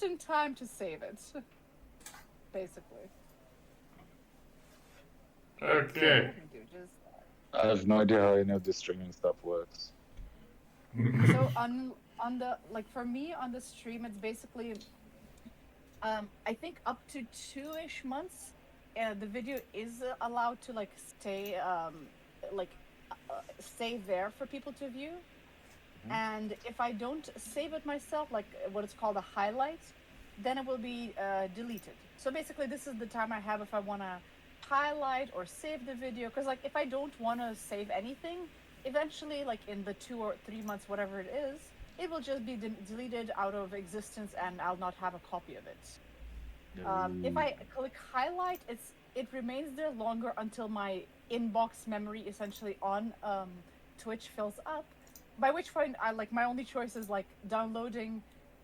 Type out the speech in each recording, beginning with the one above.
just in time to save it, basically. Okay. I have no idea how any of this streaming stuff works. So on the for me on the stream, it's basically I think up to 2-ish months, the video is allowed to stay stay there for people to view. And if I don't save it myself, like what is called a highlight, then it will be deleted. So basically, this is the time I have if I want to highlight or save the video. Because if I don't want to save anything, eventually, in the 2 or 3 months, whatever it is, it will just be deleted out of existence, and I'll not have a copy of it. If I click highlight, it remains there longer until my inbox memory, essentially on Twitch, fills up. By which point, my only choice is downloading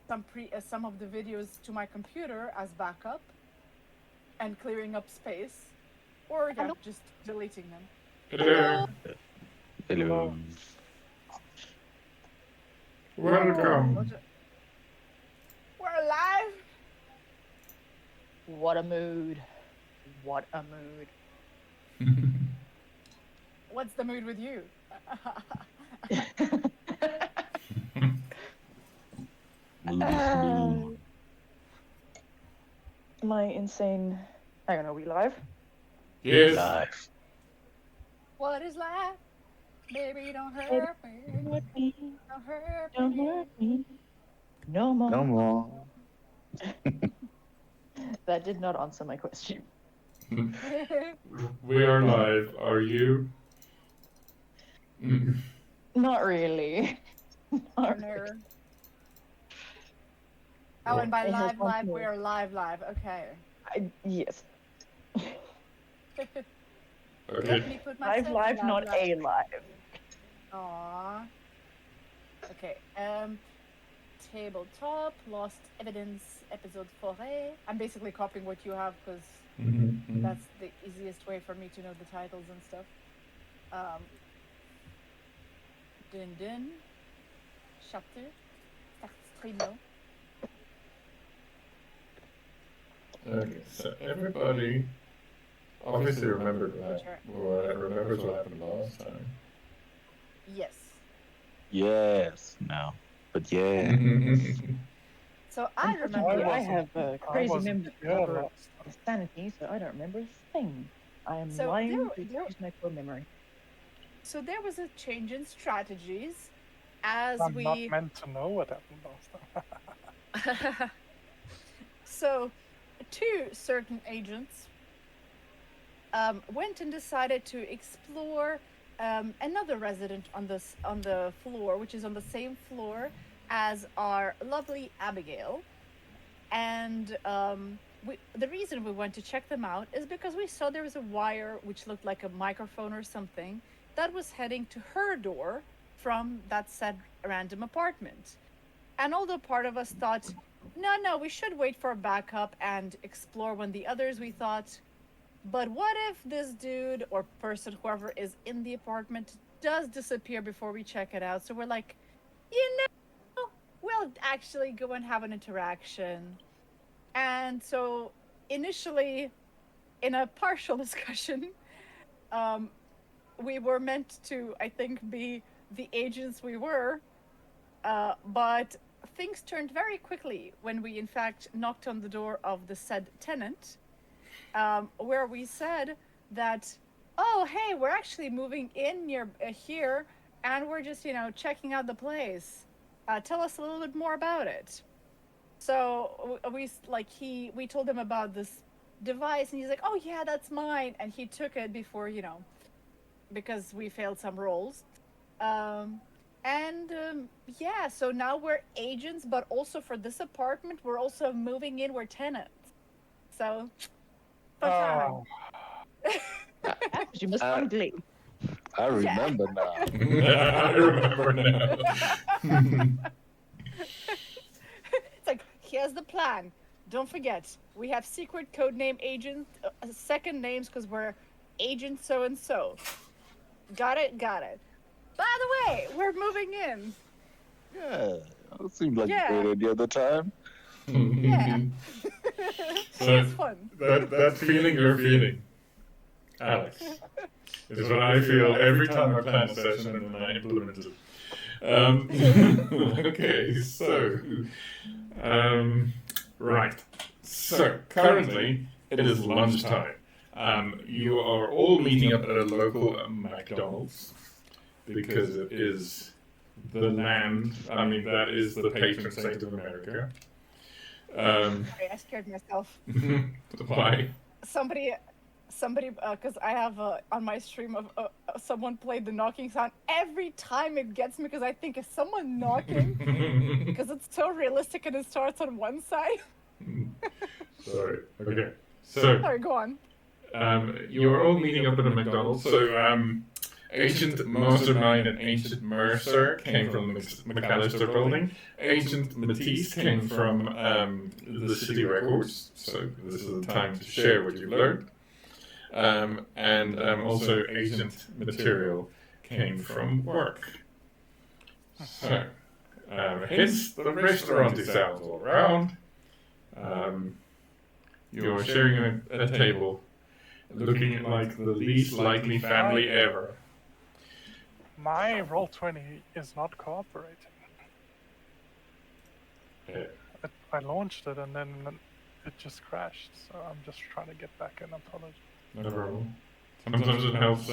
some of the videos to my computer as backup, and clearing up space, or just deleting them. Hello. Hello. Welcome. We're alive. What a mood. What a mood. What's the mood with you? My insane. Hang on, are we live? Yes. Live. What is life? Baby, don't hurt me. Don't hurt Don't me. hurt me. No more. No more. That did not answer my question. We are live. Are you? Not really. Not really. Nerd. Oh, and by It has live, one live, more. we are live. Okay. Yes. Okay. Let me put myself Live, in not live. a live. Aww. Okay. Tabletop, Lost Evidence, episode 4. I'm basically copying what you have because that's the easiest way for me to know the titles and stuff. Dun dun. Chapter. Start stream now. Okay. So everybody obviously remembers what happened last time. Yes. Yes. No. But yeah. So I remember. Unfortunately, I wasn't- have a crazy wasn't memory here of last insanity, so I don't remember a thing. I am So lying there- to use my core memory. So there was a change in strategies as I'm we. not meant to know what happened last time. So, two certain agents went and decided to explore another resident on the floor, which is on the same floor as our lovely Abigail. And the reason we went to check them out is because we saw there was a wire which looked like a microphone or something that was heading to her door from that said random apartment. And although part of us thought, no, we should wait for a backup and explore when the others, we thought, but what if this dude or person, whoever is in the apartment, does disappear before we check it out? So we're like, we'll actually go and have an interaction. And so initially, in a partial discussion, we were meant to, I think, be the agents we were, but things turned very quickly when we, in fact, knocked on the door of the said tenant, where we said that, oh, hey, we're actually moving in near here, and we're just, checking out the place. Tell us a little bit more about it. So we told him about this device, and he's like, oh yeah, that's mine, and he took it before, because we failed some rolls. So now we're agents, but also for this apartment, we're also moving in, we're tenants. So, fun time. You must ugly. I remember now. I remember now. It's like, here's the plan. Don't forget, we have secret codename agent, second names because we're agent so-and-so. Got it? Got it. By the way, we're moving in. Yeah. That seemed like Yeah. a great idea at the time. Yeah. So It's fun. that feeling you're feeling, Alex, is what I feel every time I plan a session and then I implement it. Okay, so right. So currently it is lunchtime. You are all meeting up at a local McDonald's because it is the land. I mean, that is the patron saint of America. Sorry, I scared myself. Why? Somebody, because I have on my stream of someone played the knocking sound. Every time it gets me because I think is someone knocking because it's so realistic and it starts on one side. Sorry. Okay. So Sorry, go on. you're all meeting up at a McDonald's. So Agent Mastermind and Agent Mercer came from the McAllister building. Agent Matisse came from the City Records. So this is the time to share what you've learned. And also Agent Material came from work. So hence the restaurant sounds all around. You're sharing a table, looking like the least likely family ever. My Roll20 is not cooperating. Yeah. I launched it and then it just crashed, so I'm just trying to get back in. Apologies. No problem. Sometimes it helps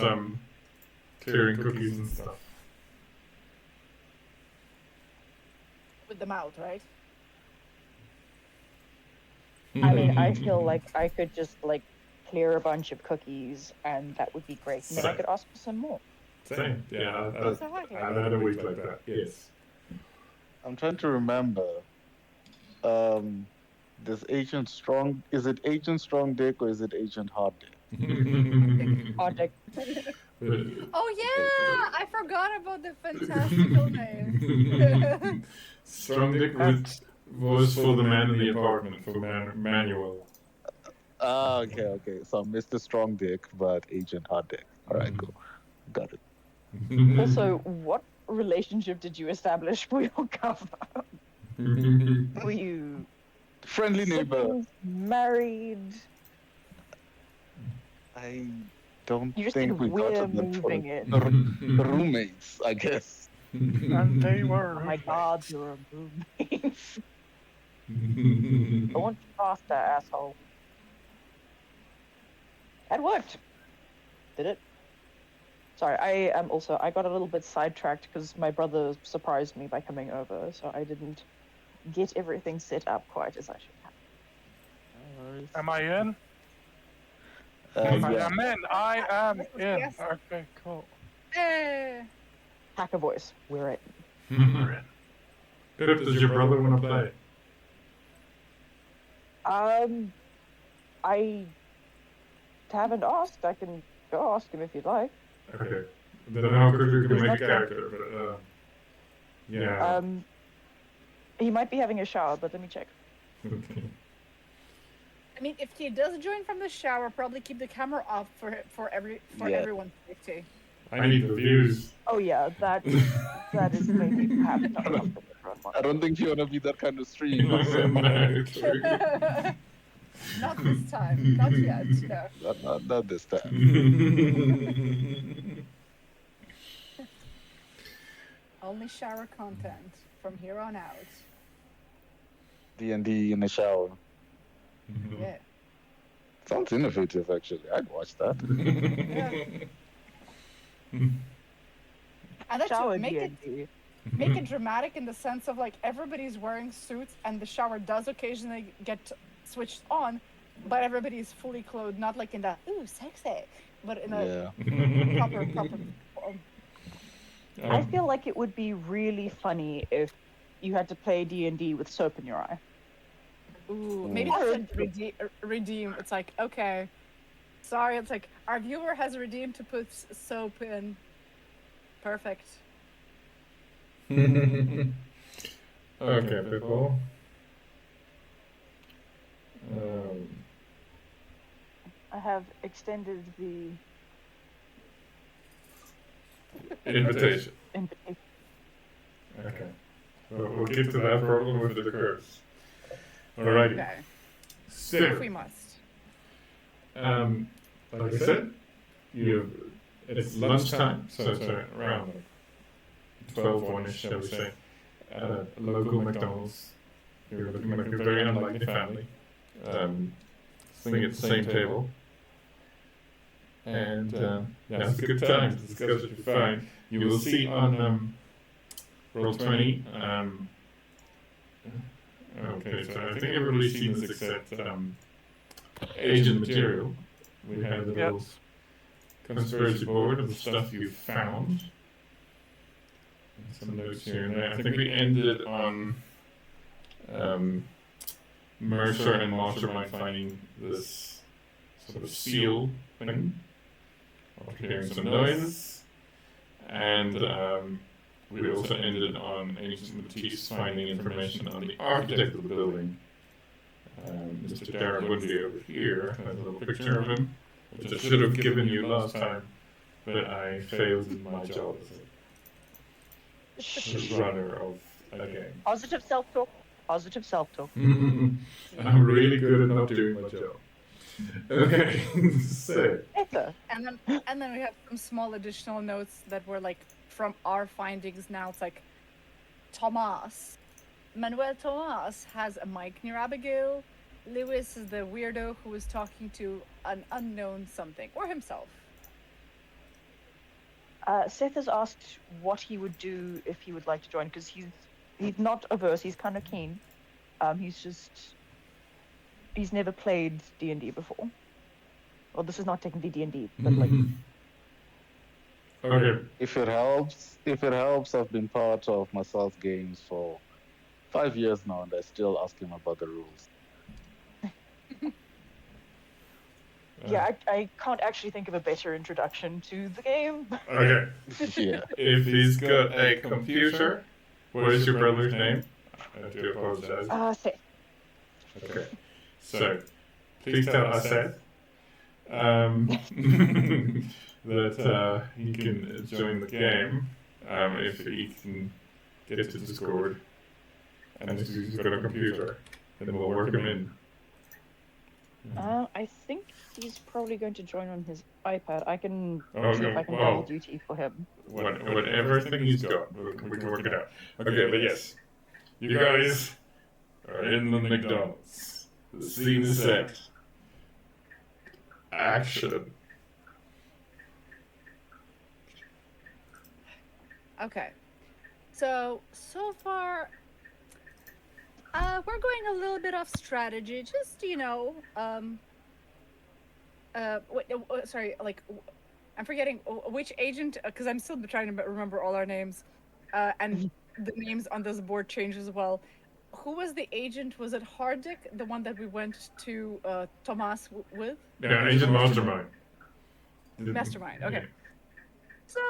clearing cookies and stuff. With the mouth, right? I mean, I feel like I could just like clear a bunch of cookies, and that would be great. And then I could ask for some more. Same. Yeah, I've had a week like that. Yes. I'm trying to remember. This Agent Strong. Is it Agent Strong Dick or is it Agent Hard Dick? Project. Oh yeah, I forgot about the fantastical name. Strong Dick was for the man in the apartment, for Manuel. Ah, okay. So Mr. Strong Dick, but Agent Hard Dick. All right, cool. Got it. Also, what relationship did you establish for your cover? Were you Friendly neighbor. siblings, married? I don't You just think did we got we're to that moving point. it. Roommates, I guess. And they were. Oh my god, you're a roommate. I want faster, asshole. That worked. Did it? Sorry, I got a little bit sidetracked because my brother surprised me by coming over, so I didn't get everything set up quite as I should have. Am I in? Yeah. I'm in. I am in. Yes. Okay, cool. Eh. Hacker voice. We're it. We're in. Pip, does your brother want to play? I haven't asked. I can go ask him if you'd like. Okay. Then how could you can make a character? But yeah. He might be having a shower, but let me check. Okay. I mean, if he does join from the shower, probably keep the camera off for Yeah. everyone's safety. I need the views. Oh yeah, that is maybe perhaps not enough for everyone. I don't think you want to be that kind of stream. No, true. Not this time. Not yet. No. Not this time. Only shower content from here on out. D&D in the shower. Yeah. Sounds innovative, actually. I'd watch that. And that's Shower make it D&D. make it dramatic in the sense of like everybody's wearing suits and the shower does occasionally get switched on, but everybody's fully clothed, not like in that ooh sexy, but in a proper. I feel like it would be really funny if you had to play D&D with soap in your eye. Ooh, maybe that's a redeem. It's like, okay, sorry. It's like our viewer has redeemed to put soap in. Perfect. Okay, people. I have extended the Invitation. invitation. Okay. We'll get to that problem with the curse. Alrighty. Okay. So, If we must. like I said, it's lunchtime, so it's around like 12, 1-ish, shall we say, at a local McDonald's. You're looking like a very unlikely family, sitting at the same table. And it's a good time to discuss what you find. You will see on Roll20. Okay, so I think everybody's seen this except Agent Material. We have the little conspiracy board of the stuff you found. And some notes here and there. I think we ended on Mercer and Mastermind finding this sort of seal thing. After hearing some noises. And we also ended on Agent Matisse finding information on the architect of the building. Mr. Darren Woodley over here has a little picture of him, which I should have given you last time, but I failed in my job as a runner of a game. Positive self-talk. Positive self-talk. I'm really good at not doing my job. Okay, so. Better. And then we have some small additional notes that were like from our findings now. It's like Manuel Tomas has a mic near Abigail. Lewis is the weirdo who was talking to an unknown something, or himself. Seth has asked what he would do if he would like to join, because he's not averse. He's kind of keen. He's never played D&D before. Well, this is not technically D&D, but like. Okay. If it helps, I've been part of Marcel's games for 5 years now, and I still ask him about the rules. Yeah, I can't actually think of a better introduction to the game. Okay. Yeah. If he's got a computer, what is your brother's name? I do apologize. Seth. Okay. So, please tell Asad that he can join the game if he can get to Discord. And if he's got a computer, then we'll work him in. I think he's probably going to join on his iPad. I can Okay, see if I can well, double duty for him. Whatever thing he's got, we can work it out. Okay, but yes, you guys are in the McDonald's. The scene is set. Action. Okay. So far, we're going a little bit off strategy. Just, I'm forgetting which agent, because I'm still trying to remember all our names, and the names on this board change as well. Who was the agent? Was it Hardick, the one that we went to Tomas with? Yeah, Agent Mastermind. Mastermind, okay. Yeah. So,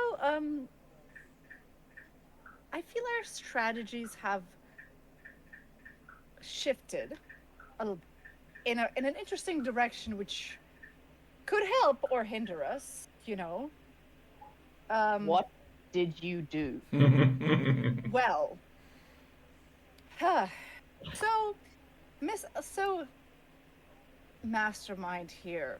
I feel our strategies have shifted in an interesting direction, which could help or hinder us, What did you do? Well, so Mastermind here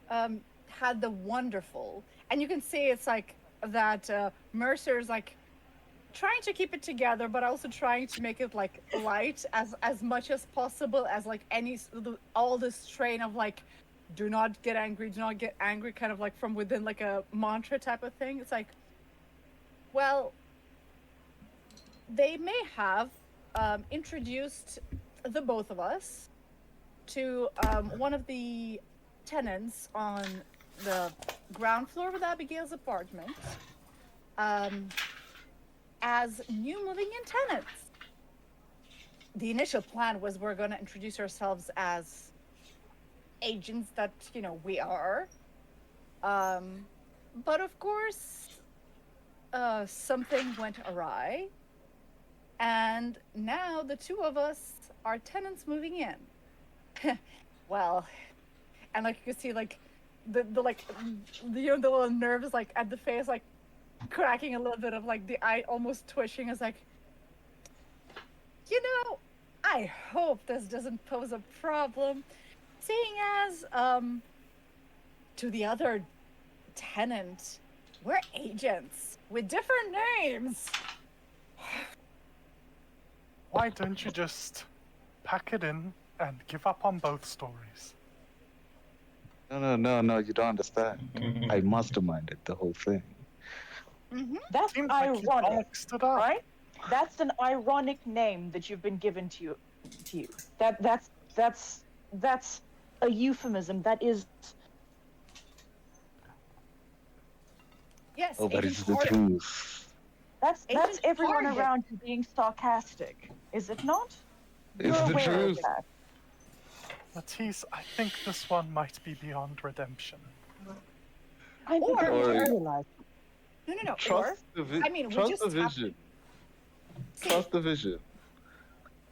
had the wonderful, and you can see it's like that Mercer's like trying to keep it together, but also trying to make it like light as much as possible, as like all this strain of like, do not get angry, kind of like from within, like a mantra type of thing. It's like, well, they may have introduced the both of us to one of the tenants on the ground floor of Abigail's apartment as new moving in tenants. The initial plan was we're going to introduce ourselves as agents that, we are. But of course, something went awry. And now the two of us are tenants moving in. Well, and like you can see, like the little nerves like at the face, like cracking a little bit of like the eye almost twitching. Is like, I hope this doesn't pose a problem, seeing as, to the other tenant, we're agents with different names. Why don't you just pack it in and give up on both stories? No, you don't understand. I masterminded the whole thing. That's Seems like you ironic, boxed it up. right? That's an ironic name that you've been given to you. That's a euphemism. That is. Yes, Oh, but Agent it's the Carter. truth. That's Agent everyone Target. around you being sarcastic, is it not? It's You're the aware of truth. that. Matisse, I think this one might be beyond redemption. I think Or- you Or- realize. No. Or, Trust the I mean, we trust just the have to- vision. see, Trust the vision.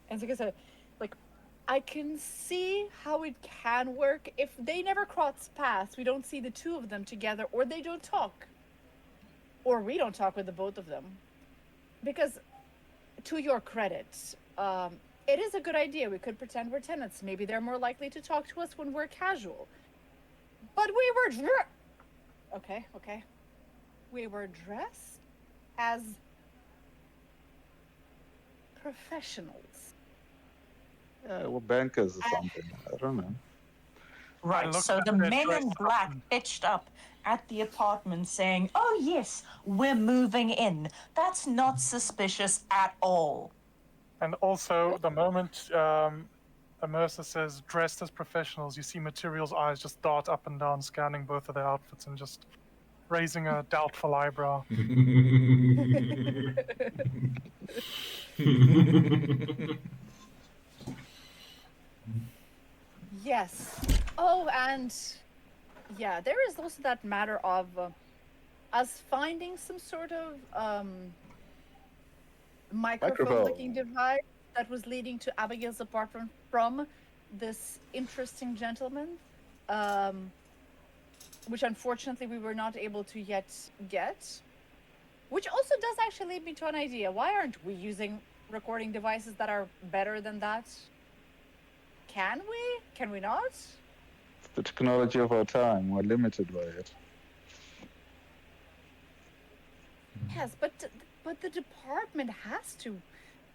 and like I said, like, I can see how it can work if they never cross paths. We don't see the two of them together, or they don't talk, or we don't talk with the both of them. Because, to your credit, it is a good idea. We could pretend we're tenants. Maybe they're more likely to talk to us when we're casual. But we were okay. We were dressed as professionals. Yeah, we're bankers or something. I don't know. Right, looked so at the their men in dress black up. pitched up at the apartment saying, "Oh yes, we're moving in." That's not suspicious at all. And also, the moment Mercer says dressed as professionals, you see Material's eyes just dart up and down, scanning both of their outfits and just raising a doubtful eyebrow. Yes. Oh, and yeah, there is also that matter of us finding some sort of microphone-looking device that was leading to Abigail's apartment from this interesting gentleman, which unfortunately we were not able to yet get. Which also does actually lead me to an idea. Why aren't we using recording devices that are better than that? Can we? Can we not? It's the technology of our time. We're limited by it. Yes, but the department has to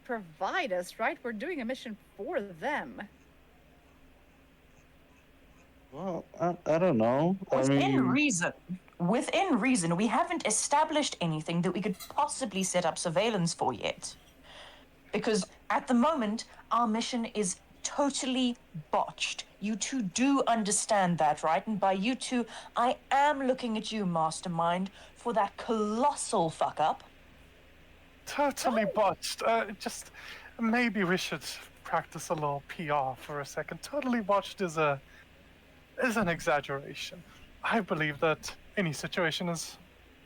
provide us, right? We're doing a mission for them. Well, I don't know. I mean, Within reason, we haven't established anything that we could possibly set up surveillance for yet. Because at the moment, our mission is totally botched. You two do understand that, right? And by you two, I am looking at you, Mastermind, for that colossal fuck up. Totally botched. Just maybe we should practice a little PR for a second. Totally botched is an exaggeration. I believe that any situation is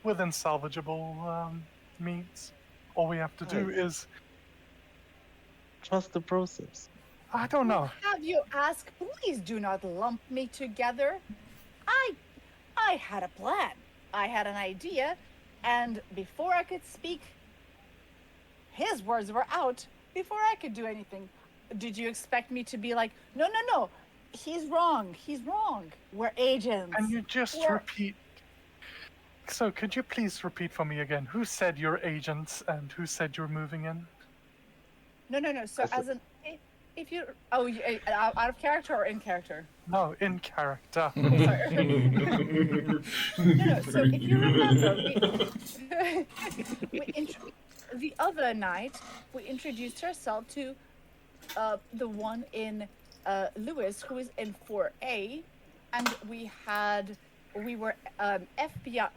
within salvageable means. All we have to do Right. is, trust the process. I don't know. Have you asked? Please do not lump me together. I had a plan. I had an idea, and before I could speak, his words were out before I could do anything. Did you expect me to be like, no, he's wrong, we're agents. And you just We're- repeat. So could you please repeat for me again? Who said you're agents and who said you're moving in? No. So That's as an, if you, out of character or in character? No, in character. Oh, sorry. No. So if you remember, the other night we introduced ourselves to the one in Lewis, who is in 4A, and we were FBI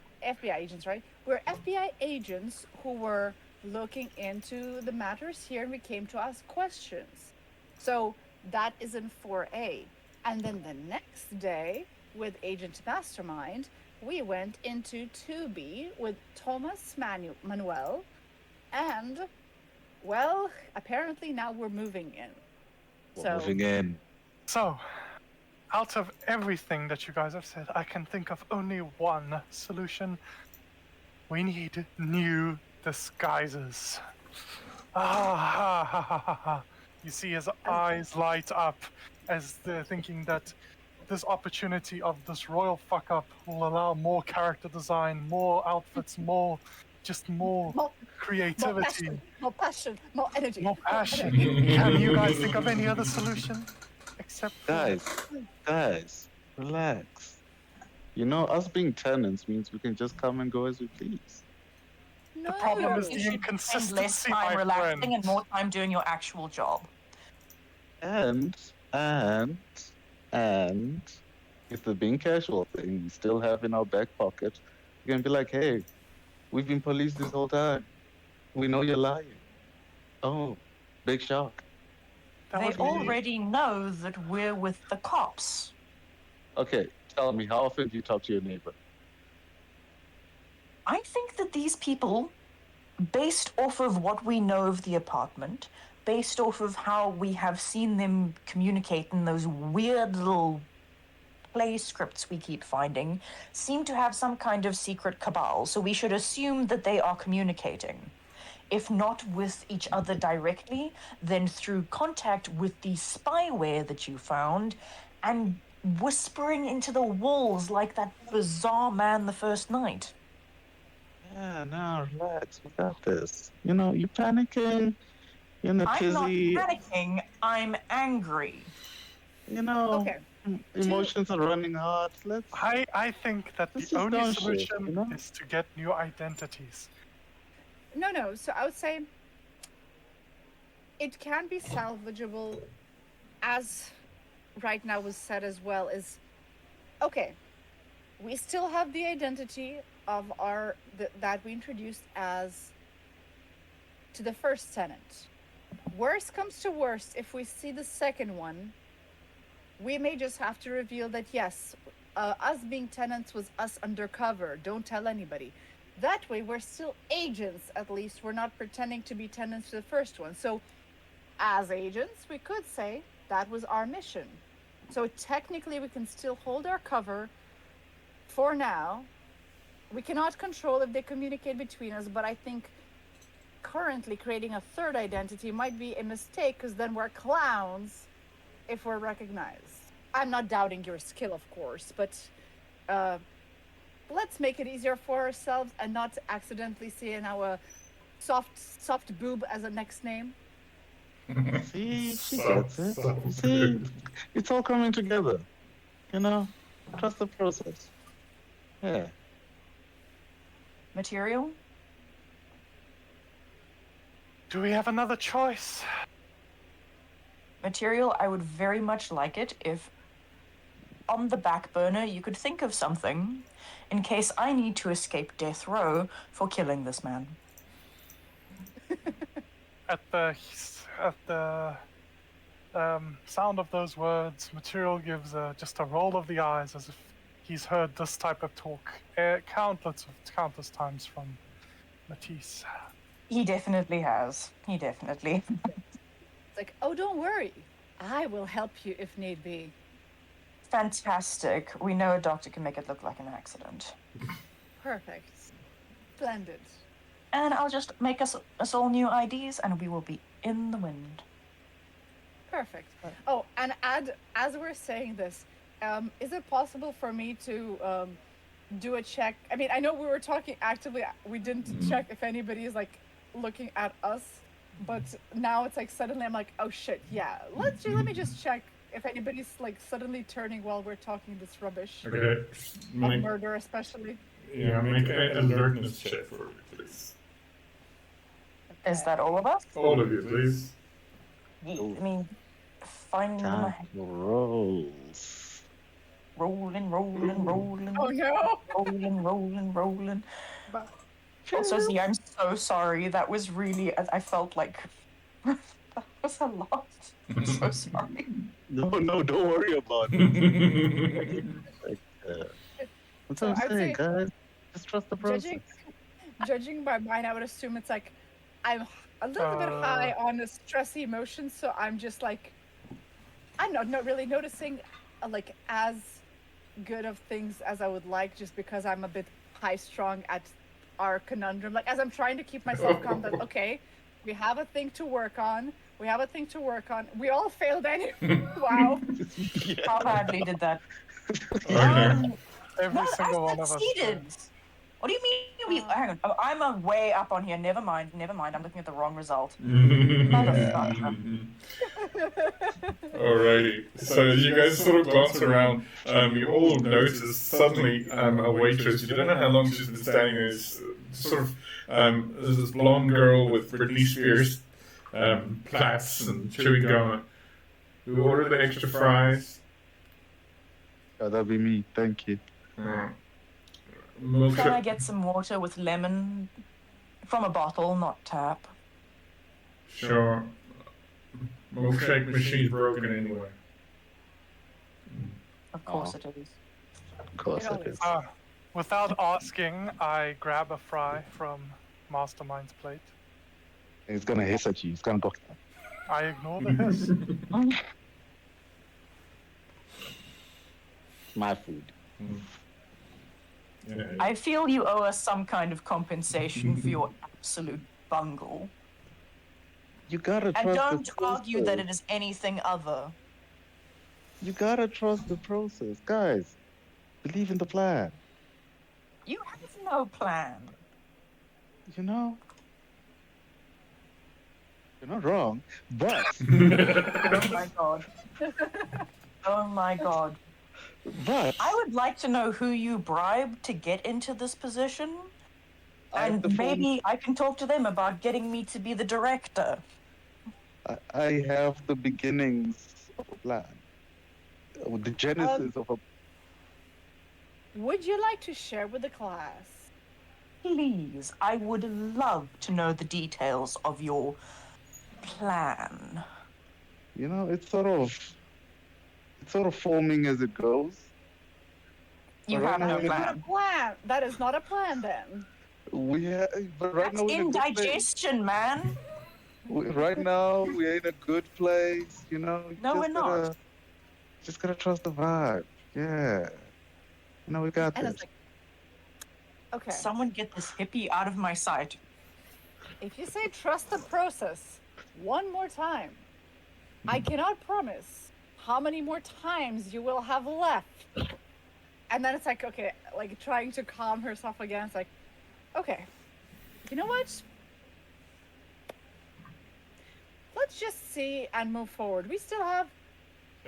agents, right? We're FBI agents who were looking into the matters here, and we came to ask questions. So that is in 4A. And then the next day, with Agent Mastermind, we went into 2B with Thomas Manuel, and, well, apparently now we're moving in. We're moving in. So, out of everything that you guys have said, I can think of only one solution. We need new disguises. You see his eyes light up as they're thinking that this opportunity of this royal fuck up will allow more character design, more outfits, more More creativity, passion, more energy. more passion. Can you guys think of any other solution? Except for Guys, relax. You know, us being tenants means we can just come and go as we please. No. the problem is You the should spend less inconsistency, time my relaxing friend. and more time doing your actual job. And if the being casual thing we still have in our back pocket, we can be like, hey, we've been police this whole time. We know you're lying. Oh, big shock. That They would be already know that we're with the cops. Okay, tell me, how often do you talk to your neighbor? I think that these people, based off of what we know of the apartment, based off of how we have seen them communicate in those weird little play scripts we keep finding, seem to have some kind of secret cabal, so we should assume that they are communicating. If not with each other directly, then through contact with the spyware that you found and whispering into the walls like that bizarre man the first night. Yeah, no, relax. We got this. You know, you panicking. You're in a I'm not tizzy. panicking, I'm angry. You know, Okay. emotions are running hot. Let's. I think that Let's the just only don't shit, solution you know? is to get new identities. No. So I would say it can be salvageable, as right now was said as well. Is okay. We still have the identity of that we introduced as to the first tenant. Worst comes to worst, if we see the second one, we may just have to reveal that yes, us being tenants was us undercover. Don't tell anybody. That way, we're still agents. At least we're not pretending to be tenants to the first one. So, as agents, we could say that was our mission. So technically, we can still hold our cover. For now, we cannot control if they communicate between us, but I think currently creating a third identity might be a mistake because then we're clowns if we're recognized. I'm not doubting your skill, of course, but let's make it easier for ourselves and not accidentally say our soft boob as a next name. See, she So- gets it. so See, good. it's all coming together. You know, trust the process. Yeah. Material? Do we have another choice? Material, I would very much like it if on the back burner you could think of something in case I need to escape death row for killing this man. At the sound of those words, Material gives just a roll of the eyes as if he's heard this type of talk countless times from Matisse. He definitely has. He definitely. It's like, oh, don't worry. I will help you if need be. Fantastic. We know a doctor can make it look like an accident. Perfect. Splendid. And I'll just make us all new IDs and we will be in the wind. Perfect. Oh, and as we're saying this, is it possible for me to do a check? I mean, I know we were talking actively. We didn't check if anybody is like looking at us, but now it's like suddenly I'm like, oh shit, yeah. Let me just check if anybody's like suddenly turning while we're talking this rubbish Okay. of Make, murder, especially. yeah, make an alertness check for me, please. Is that all of us? All of you, please. I mean, finding Time my for rolls. rolling. Oh no! Rolling. But Also, Z, I'm so sorry. That was really, I felt like that was a lot. I'm so sorry. No, don't worry about it. That's So what I'm I'd saying, say- guys. Just trust the process. judging by mine, I would assume it's like I'm a little bit high on the stress emotions, so I'm just like I'm not really noticing like as good of things as I would like, just because I'm a bit high strung at our conundrum. Like as I'm trying to keep myself calm, that okay, We have a thing to work on. We all failed anyway. Wow. How badly did that? Okay. Every No, single I one of us. succeeded. What do you mean? Hang on. I'm a way up on here. Never mind. I'm looking at the wrong result. Motherfucker. Alrighty. So you guys sort of glance around. You all notice suddenly a waitress. You don't know how long she's been standing there. Is sort of there's this blonde girl with Britney Spears plaits and chewing gum. Who ordered the extra fries? Oh, that'd be me. Thank you. Can I Milkshake. get some water with lemon from a bottle, not tap? Sure. Milkshake machine's broken anyway. Of course it is. Of course It it always is. Without asking, I grab a fry from Mastermind's plate. He's gonna hiss at you. He's gonna go. I ignore the hiss. My food. Yeah. I feel you owe us some kind of compensation for your absolute bungle. You gotta trust And don't the argue that it process. is anything other. You gotta trust the process, guys. Believe in the plan. You have no plan. You know. You're not wrong, but Oh my god. Oh my god. but I would like to know who you bribed to get into this position. I And performed- maybe I can talk to them about getting me to be the director. I have the beginnings of a plan. The genesis of a. Would you like to share with the class? Please, I would love to know the details of your plan. You know, it's sort of forming as it goes. You Right have now no we're in a plan. Plan. That is not a plan then. But right That's now we're in a good place. indigestion, man. Right now we're in a good place. You know. No, we're not. Just gotta trust the vibe. Yeah. You know, we got And this. it's like, okay. Someone get this hippie out of my sight. If you say trust the process one more time, I cannot promise how many more times you will have left. And then it's like, okay, like trying to calm herself again. It's like, okay, you know what? Let's just see and move forward. We still have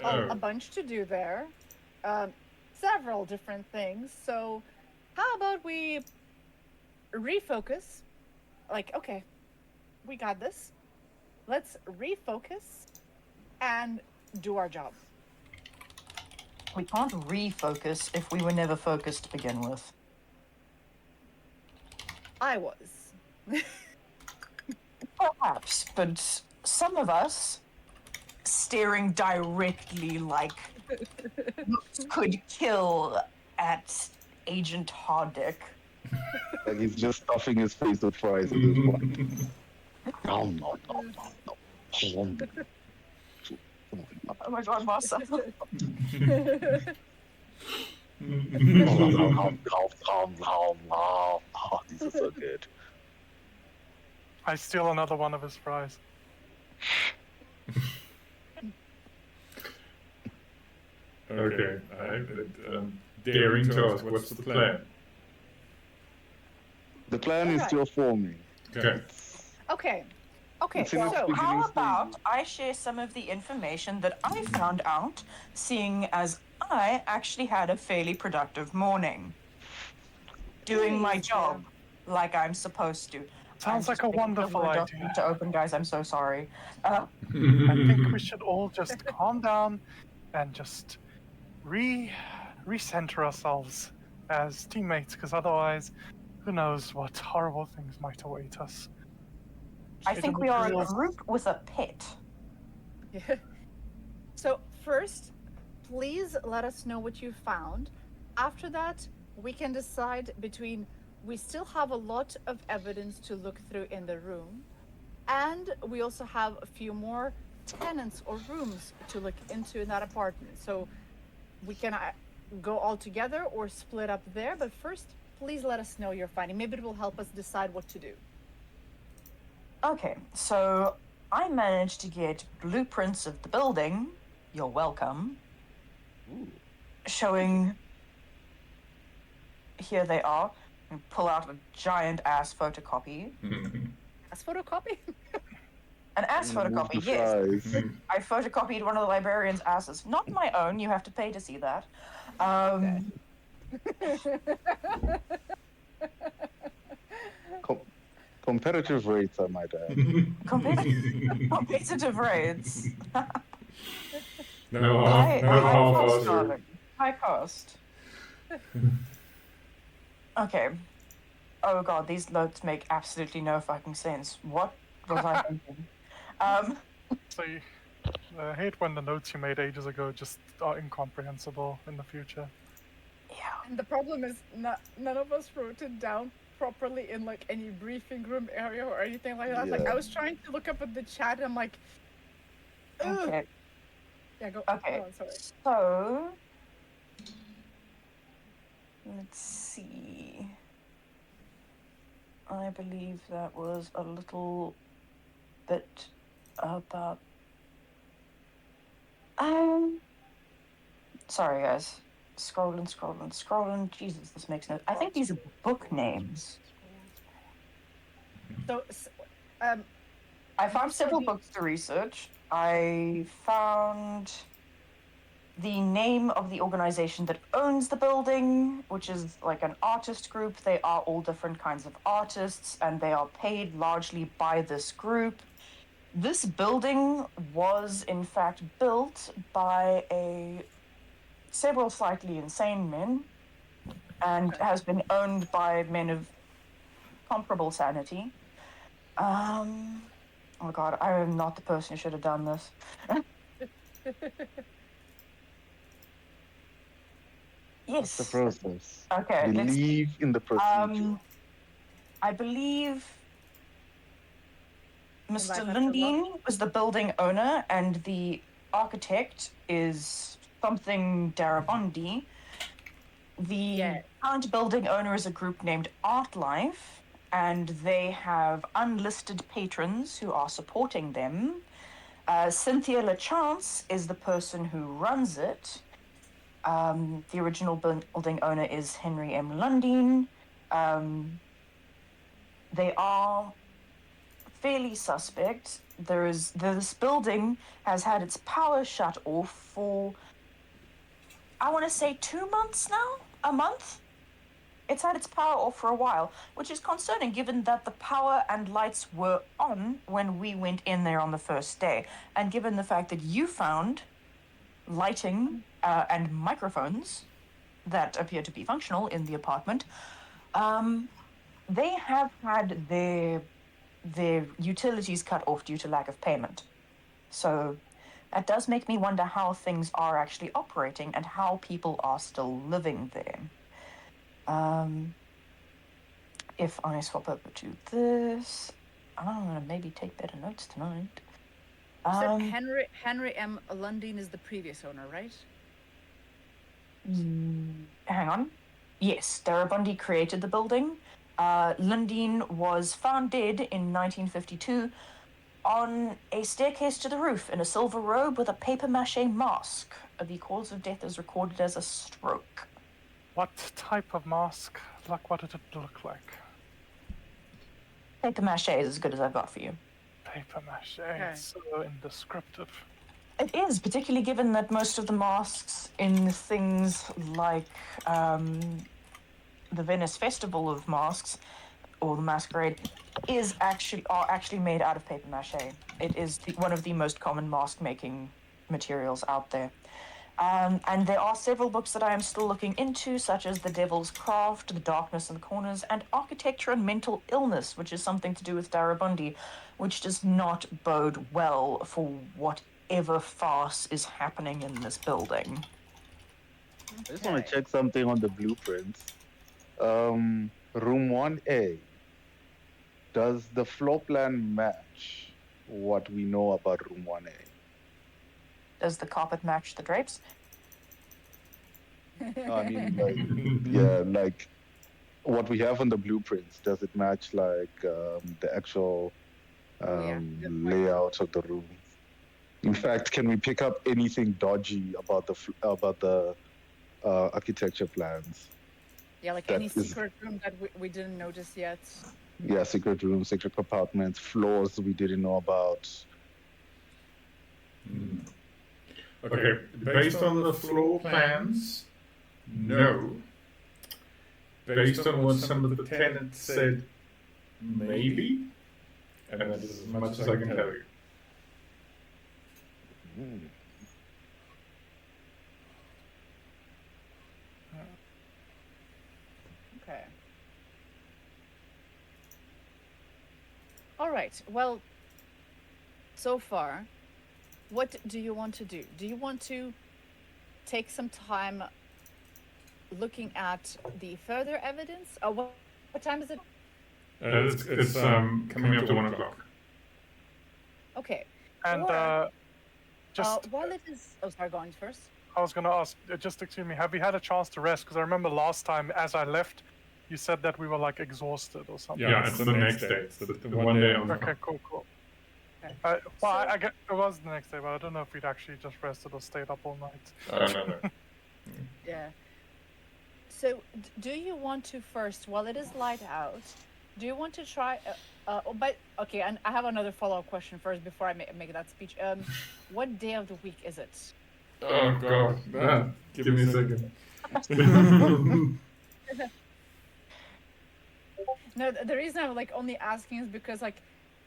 a bunch to do there, several different things. So, how about we refocus? Like, okay, we got this. Let's refocus and do our job. We can't refocus if we were never focused to begin with. I was. Perhaps, but some of us staring directly like could kill at Agent Hardick. Like he's just stuffing his face with fries at this point. No. Oh my god, Marcel. Oh, these are so good. I steal another one of his fries. Okay. Daring to ask, what's the plan? The plan is Alright. still forming. Okay. Okay. Okay, It's in its so beginning How stages. about I share some of the information that I found out, seeing as I actually had a fairly productive morning. Doing my Please, job like I'm supposed to. Sounds I'm like just a waiting for wonderful the idea. document to open, guys. I'm so sorry. I think we should all just calm down and just recenter ourselves as teammates, because otherwise, who knows what horrible things might await us. I think we are a Individuals- group with a pet. Yeah. So first, please let us know what you found. After that, we can decide between we still have a lot of evidence to look through in the room, and we also have a few more tenants or rooms to look into in that apartment. So we can go all together or split up there. But first, please let us know your finding. Maybe it will help us decide what to do. Okay, so I managed to get blueprints of the building. You're welcome. Ooh. Showing. Here they are. And pull out a giant ass photocopy. As photocopy? An ass I'm gonna move photocopy, the yes. fries. I photocopied one of the librarian's asses. Not my own, you have to pay to see that. Com- competitive rates, I might add. Competitive rates. No, High no half cost, answer. darling. High cost. Okay. Oh god, these notes make absolutely no fucking sense. What was I thinking? So I hate when the notes you made ages ago just are incomprehensible in the future. Yeah. And the problem is, none of us wrote it down properly in like any briefing room area or anything like that. Like I Yeah. was trying to look up at the chat, and I'm like, ugh. Okay. Yeah, go. Okay. Go on, sorry. So let's see. I believe that was a little bit about sorry guys. Scrolling. Jesus, this makes no. I think these are book names. So, I found so several the- books to research. I found the name of the organization that owns the building, which is like an artist group. They are all different kinds of artists, and they are paid largely by this group. This building was, in fact, built by several slightly insane men, and has been owned by men of comparable sanity. Oh god, I am not the person who should have done this. Yes. The process. Okay. Believe in the procedure. I believe Mr. Life after Lundin was the building owner, and the architect is something Darabondi. The current building owner is a group named Artlife, and they have unlisted patrons who are supporting them. Cynthia LaChance is the person who runs it. The original building owner is Henry M. Lundin. They are fairly suspect. This building has had its power shut off for, I want to say 2 months now? A month? It's had its power off for a while, which is concerning given that the power and lights were on when we went in there on the first day. And given the fact that you found lighting and microphones that appear to be functional in the apartment, they have had their utilities cut off due to lack of payment. So that does make me wonder how things are actually operating and how people are still living there. If I swap over to this, I'm gonna maybe take better notes tonight. You said Henry M. Lundin is the previous owner, right? Hang on. Yes, Darabondi created the building. Lundin was found dead in 1952 on a staircase to the roof in a silver robe with a papier-mâché mask. The cause of death is recorded as a stroke. What type of mask? Like, what did it look like? Papier-mâché is as good as I've got for you. Papier-mâché. Okay. So indescriptive. It is, particularly given that most of the masks in things like the Venice Festival of Masks, or the Masquerade, are actually made out of papier-mâché. It is one of the most common mask-making materials out there. And there are several books that I am still looking into, such as The Devil's Craft, The Darkness in the Corners, and Architecture and Mental Illness, which is something to do with Darabondi, which does not bode well for whatever farce is happening in this building. I just want to check something on the blueprints. Room 1A. Does the floor plan match what we know about Room 1A? Does the carpet match the drapes? No, I mean, like what we have on the blueprints. Does it match like the actual Oh, yeah. layout of the room. In fact, can we pick up anything dodgy about the architecture plans? Yeah, like That any is- secret room that we didn't notice yet. Yeah, secret rooms, secret compartments, floors we didn't know about. Okay, based on the floor plans, no. Based on what some of the tenants said, maybe. And that is as much as I can tell you. Okay. All right. Well, so far, what do you want to do? Do you want to take some time looking at the further evidence? What time is it? It's coming up to 1 o'clock. Okay. And Or, just while it is, oh, sorry, going first. I was gonna ask, just excuse me, have we had a chance to rest? Because I remember last time, as I left, you said that we were like exhausted or something. Yeah, it's the next day. It's the 1 day on. Okay, cool. Okay. Well, So- I get it was the next day, but I don't know if we'd actually just rested or stayed up all night. No. Yeah. So, do you want to first, while it is light out, do you want to try? But okay, and I have another follow-up question first before I make that speech. What day of the week is it? Oh God, give me a second. No, the reason I'm like only asking is because like,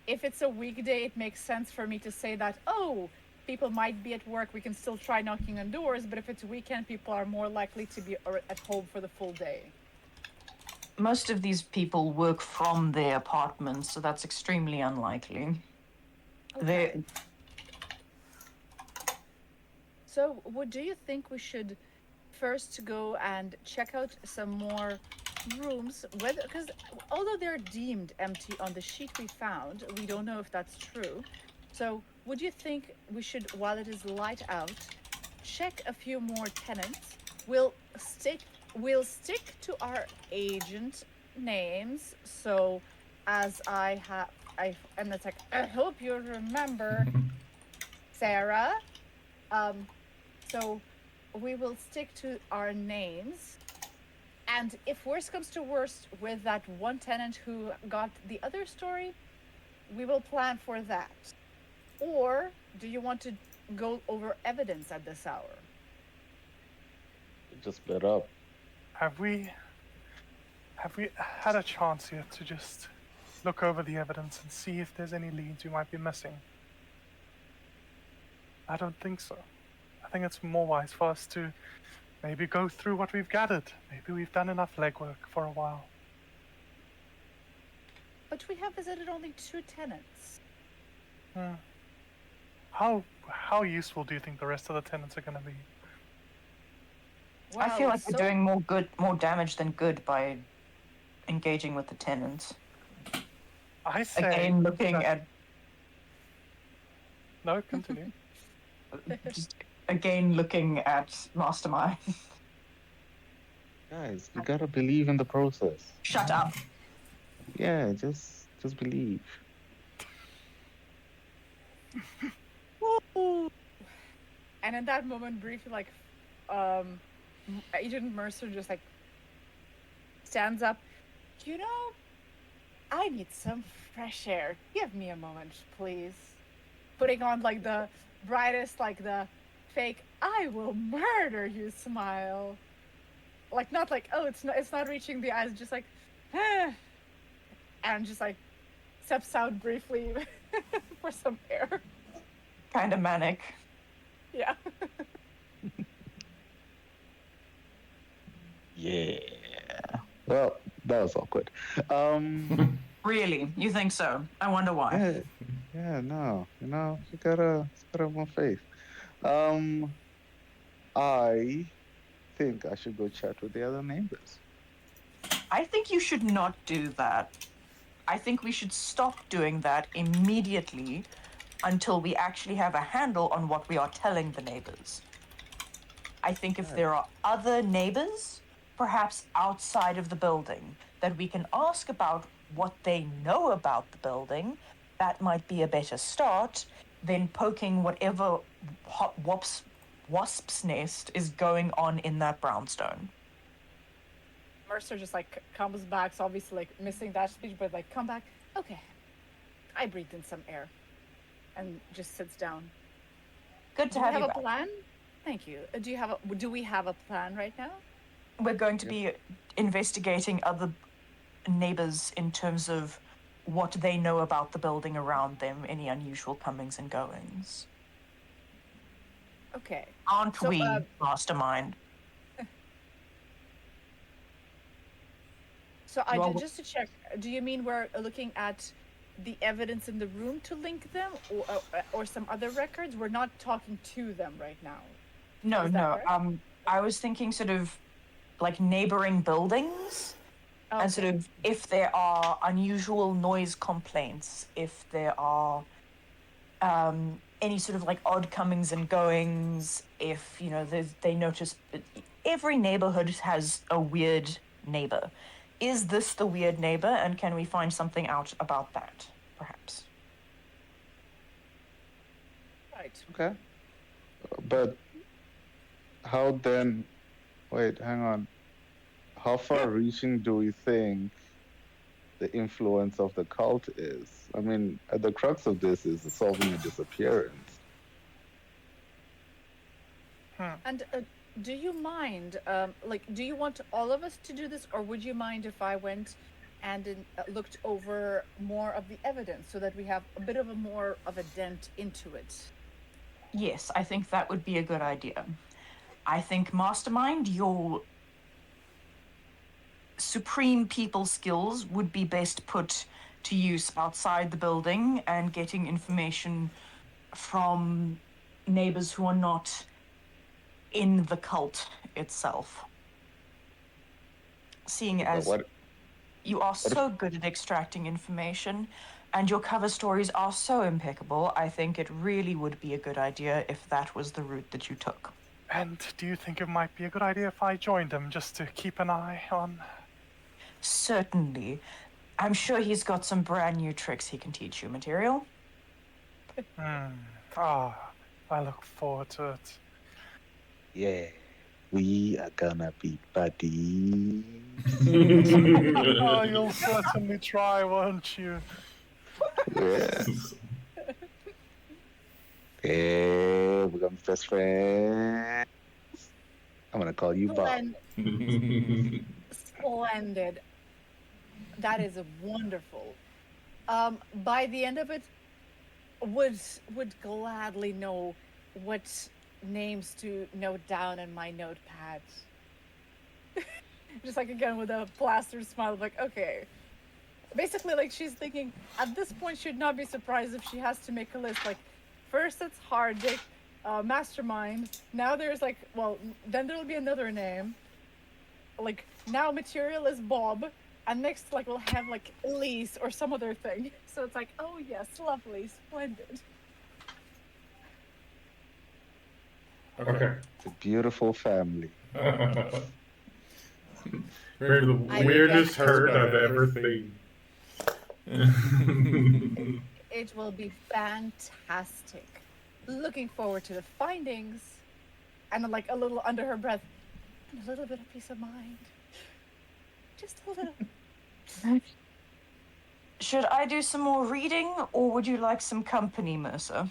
if it's a weekday, it makes sense for me to say that, oh, people might be at work, we can still try knocking on doors. But if it's a weekend, people are more likely to be at home for the full day. Most of these people work from their apartments, so that's extremely unlikely. Okay. So, do you think we should first go and check out some more rooms? Whether, because although they're deemed empty on the sheet we found, we don't know if that's true. So, would you think we should, while it is light out, check a few more tenants? We'll stick to our agent names. So, as and it's like, I hope you remember Sarah. So we will stick to our names. And if worst comes to worst with that one tenant who got the other story, we will plan for that. Or do you want to go over evidence at this hour? Just split up. Have we had a chance yet to just look over the evidence and see if there's any leads we might be missing? I don't think so. I think it's more wise for us to maybe go through what we've gathered. Maybe we've done enough legwork for a while. But we have visited only 2 tenants. How useful do you think the rest of the tenants are going to be? I feel Wow, like we're doing more damage than good by engaging with the tenants. I say Again, looking that- at No, continue. just again looking at Mastermind. Guys, you gotta believe in the process. Shut up. Yeah, just believe. And in that moment, briefly, like, Agent Mercer just like stands up. You know, I need some fresh air. Give me a moment, please. Putting on like the brightest, like the fake "I will murder you" smile. Like not like, oh, it's not reaching the eyes, just like, and just like steps out briefly for some air. Kind of manic. Yeah. Yeah. Well, that was awkward. Really? You think so? I wonder why. No. You gotta have more faith. I think I should go chat with the other neighbors. I think you should not do that. I think we should stop doing that immediately until we actually have a handle on what we are telling the neighbors. I think if there are other neighbors, perhaps outside of the building, that we can ask about what they know about the building, that might be a better start than poking whatever hot wasp's nest is going on in that brownstone. Mercer just like comes back, so obviously like missing that speech, but like come back. Okay, I breathed in some air, and just sits down. Good Do to we have have you a back. plan? Thank you. Do we have a plan right now? We're going to be investigating other neighbors in terms of what they know about the building around them, any unusual comings and goings. Okay. Aren't So, we, mastermind? So Well, just to check, do you mean we're looking at the evidence in the room to link them, or some other records? We're not talking to them right now. No, Is that no. correct? I was thinking sort of like neighboring buildings, and sort Okay. of if there are unusual noise complaints, if there are any sort of like odd comings and goings, if they notice. Every neighborhood has a weird neighbor. Is this the weird neighbor, and can we find something out about that, perhaps? Right. Okay. But how then? Wait, hang on. How far-reaching do we think the influence of the cult is? I mean, the crux of this is solving a disappearance. And do you mind, do you want all of us to do this, or would you mind if I went and looked over more of the evidence so that we have a bit of a more of a dent into it? Yes, I think that would be a good idea. I think, Mastermind, your supreme people skills would be best put to use outside the building and getting information from neighbors who are not in the cult itself. Seeing But as what you are if so good at extracting information and your cover stories are so impeccable, I think it really would be a good idea if that was the route that you took. And do you think it might be a good idea if I joined them just to keep an eye on? Certainly. I'm sure he's got some brand new tricks he can teach you, Material. I look forward to it. Yeah, we are gonna be buddies. Oh, you'll certainly try, won't you? Yeah. Yeah, we're gonna be best friends. I'm gonna call you Bob. Splendid. That is wonderful. By the end of it, would gladly know what names to note down in my notepad. Just like again with a plastered smile, like okay. Basically, like she's thinking at this point, she'd not be surprised if she has to make a list. Like, first it's Hardick, Mastermind. Now there's like, well, then there'll be another name. Like now, Material is Bob, and next like we'll have like Elise or some other thing. So it's like, oh yes, lovely, splendid. Okay. It's a beautiful family. We're the I weirdest guess- herd I've ever seen. It will be fantastic. Looking forward to the findings, and then, like a little under her breath, and a little bit of peace of mind. Just a little. Should I do some more reading, or would you like some company, Mercer?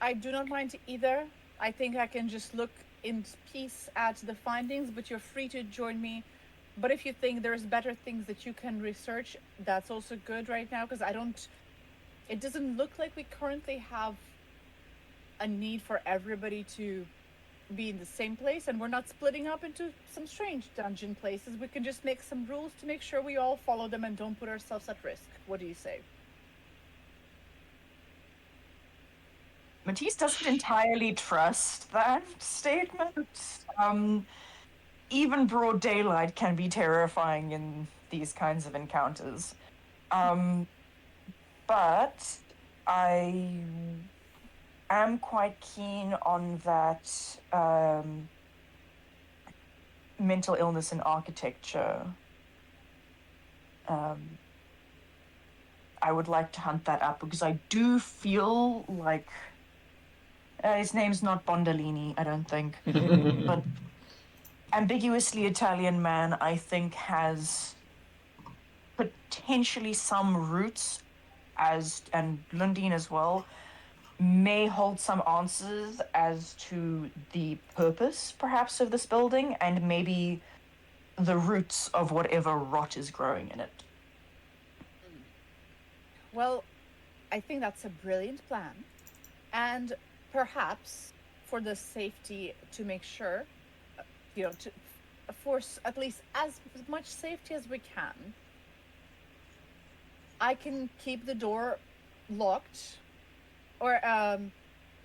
I do not mind either. I think I can just look in peace at the findings, but you're free to join me. But if you think there's better things that you can research, that's also good right now, because it doesn't look like we currently have a need for everybody to be in the same place, and we're not splitting up into some strange dungeon places. We can just make some rules to make sure we all follow them and don't put ourselves at risk. What do you say? Matisse doesn't entirely trust that statement. Even broad daylight can be terrifying in these kinds of encounters. But I am quite keen on that mental illness in architecture I would like to hunt that up because I do feel like his name's not Bondolini, I don't think, but ambiguously Italian man, I think, has potentially some roots, and Lundin as well, may hold some answers as to the purpose, perhaps, of this building, and maybe the roots of whatever rot is growing in it. Well, I think that's a brilliant plan. And perhaps for the safety, to make sure, to force at least as much safety as we can, I can keep the door locked, or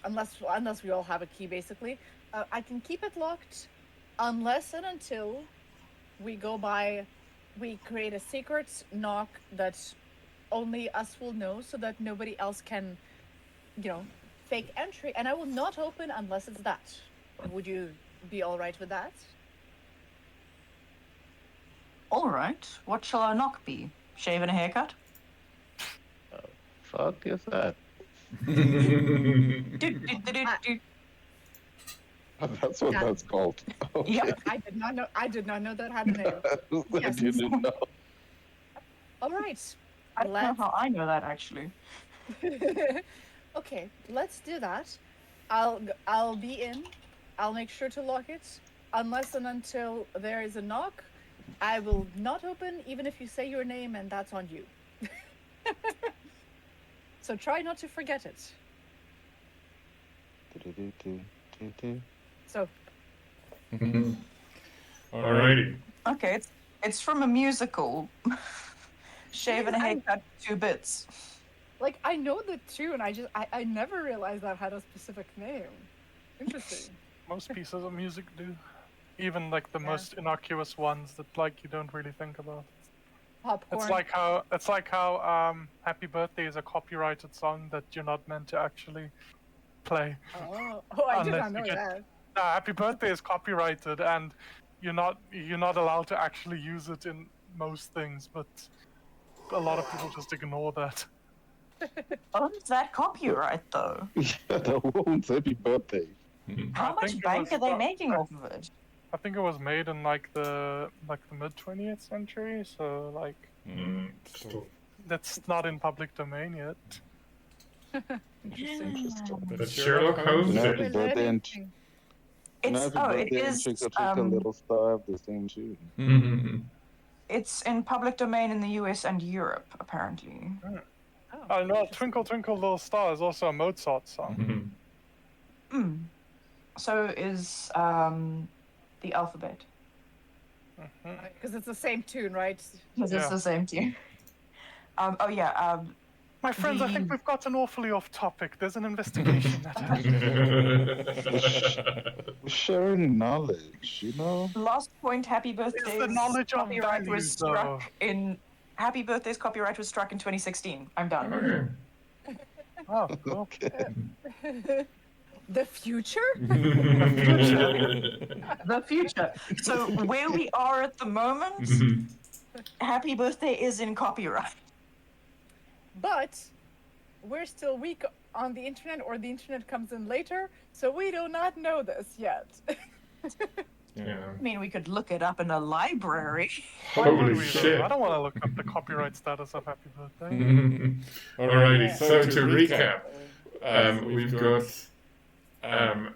unless we all have a key, basically. I can keep it locked unless and until we create a secret knock that only us will know, so that nobody else can, fake entry, and I will not open unless it's that. Would you be all right with that? All right. What shall our knock be? Shave and a haircut? Fuck is that? That's what that's called. Okay. Yep. I did not know that had a name. I Yes. didn't know. All right. I don't know how I know that, actually. Okay, let's do that. I'll be in. I'll make sure to lock it. Unless and until there is a knock, I will not open, even if you say your name, and that's on you. So try not to forget it. So, Alrighty. Okay, it's from a musical. Shave and a I'm- haircut, 2 bits. like, I know the tune. I never realized that had a specific name. Interesting. Most pieces of music do. Even like the Yeah. most innocuous ones that like you don't really think about. Popcorn. It's like how Happy Birthday is a copyrighted song that you're not meant to actually play. Oh, I did Unless not know you get- that. Happy Birthday is copyrighted and you're not allowed to actually use it in most things, but a lot of people just ignore that. Owns that copyright, though. Yeah, that woman's happy birthday. How I much think it bank was are they about- making off of it? I think it was made in like the mid 20th century, so like Still, that's not in public domain yet. that's Sherlock Holmes. No, it. Happy We're birthday and learning. It's happy it birthday and is. Trick or Treat a Little Star have the same tune. Mhm. It's in public domain in the US and Europe, apparently. Oh no, Twinkle Twinkle Little Star is also a Mozart song. Mhm. Hmm. So is the alphabet. Because it's the same tune, right? Because Yeah. it's the same tune. Oh yeah. My friends, I think The- we've gotten awfully off topic. There's an investigation that We're sharing knowledge, you know? Last point. Happy birthday. the knowledge of copyright values, was struck in. Happy birthday's copyright was struck in 2016. I'm done. Oh, cool. Okay. The future? The future. So where we are at the moment, Happy Birthday is in copyright. But we're still weak on the internet, or the internet comes in later, so we do not know this yet. Yeah. I mean, we could look it up in a library. Why would Holy we, though? shit. I don't want to look up the copyright status of Happy Birthday. Alrighty, so to recap, we've got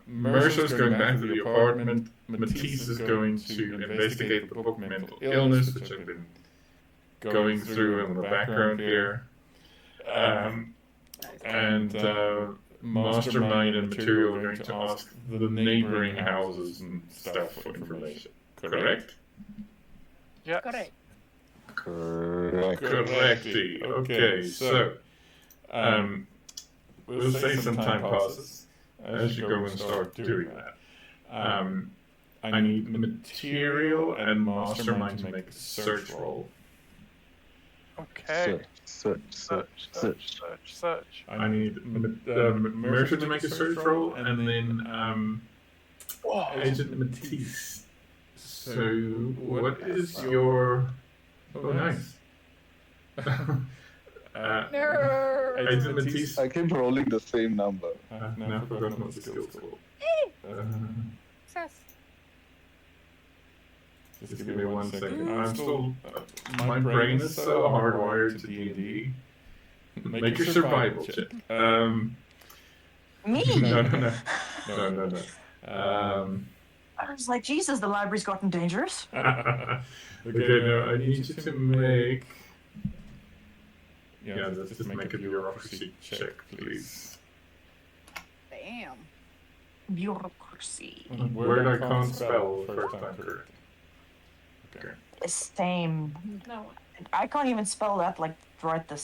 Mercer's going back to the apartment, Matisse is going to investigate the book Mental Illness, which I've been going through in the background here. And Mastermind and Material are going to ask the neighboring houses and stuff for information. Correct? Yeah. Correct. Correct. Correcty. Okay, so we'll say some time passes as you go and start doing that. I need Material and Mastermind to make a search roll. Okay. Search. Search. I need Mercer to make a search roll, and then Agent Matisse. So, what is your? Oh, nice. No. Agent Matisse. I keep rolling the same number. I've now forgotten what the skill's called. Success. Just give me 1 second. I'm still. My brain is so hardwired to D&D. Make your survival check. Me? No. I was like, Jesus, the library's gotten dangerous. Okay, no, I need you to make. Yeah, let's just make a bureaucracy check, please. Damn. Bureaucracy. Word I can't spell first time correct. Okay. Same. No. I can't even spell that like right the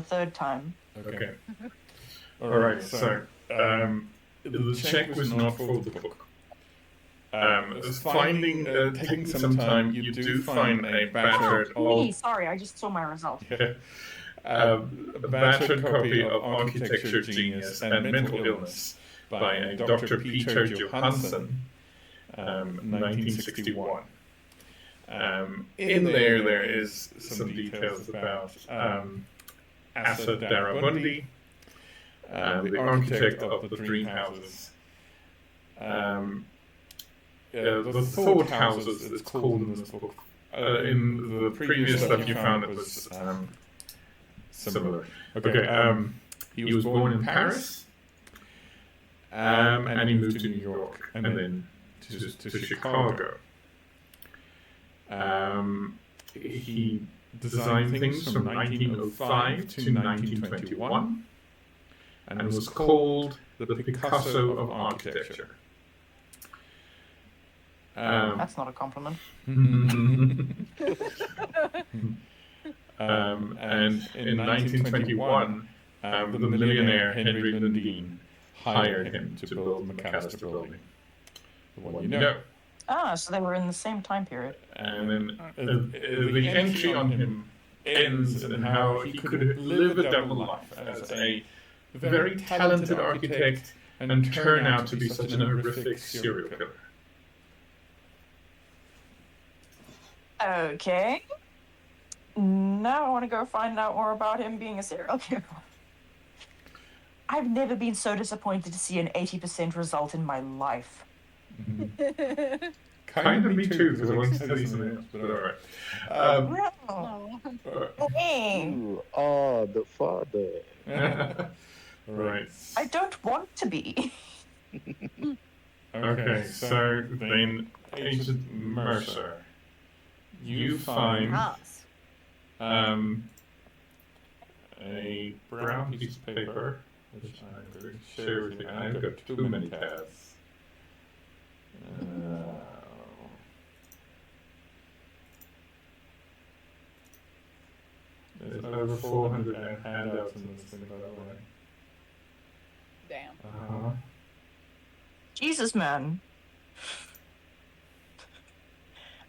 third time. Okay. Alright, so the check was not for the book. Taking some time, you do find a battered Me, sorry, I just saw my result. a battered copy of Architecture Genius and Mental Illness by a Dr. Peter Johansson, 1961. In there is some details about Asa Darabundi, the architect of the dream houses. The thought houses, it's called in this book. In the previous stuff you found, it was similar. Okay, he was born in Paris, and he moved to New York, and then to Chicago. He designed things from 1905 to 1921, and was called the Picasso of architecture. That's not a compliment. And in 1921, the millionaire Henry Lundeen hired him to build the McAllister Building, the one you know. Ah, so they were in the same time period. And then the entry on him ends in how he could live a double life as a very talented architect and turn out to be such an horrific serial killer. Okay. Now I want to go find out more about him being a serial killer. I've never been so disappointed to see an 80% result in my life. Kind of me too, because I wanted to say something else, but alright. You are the father. Right. I don't want to be. Okay, so then Agent Mercer, you find Yes. a brown piece of paper, which I'm going to share with you. I've got too many tabs. There's over 400 handouts in this thing, by the way. Damn. Jesus, man.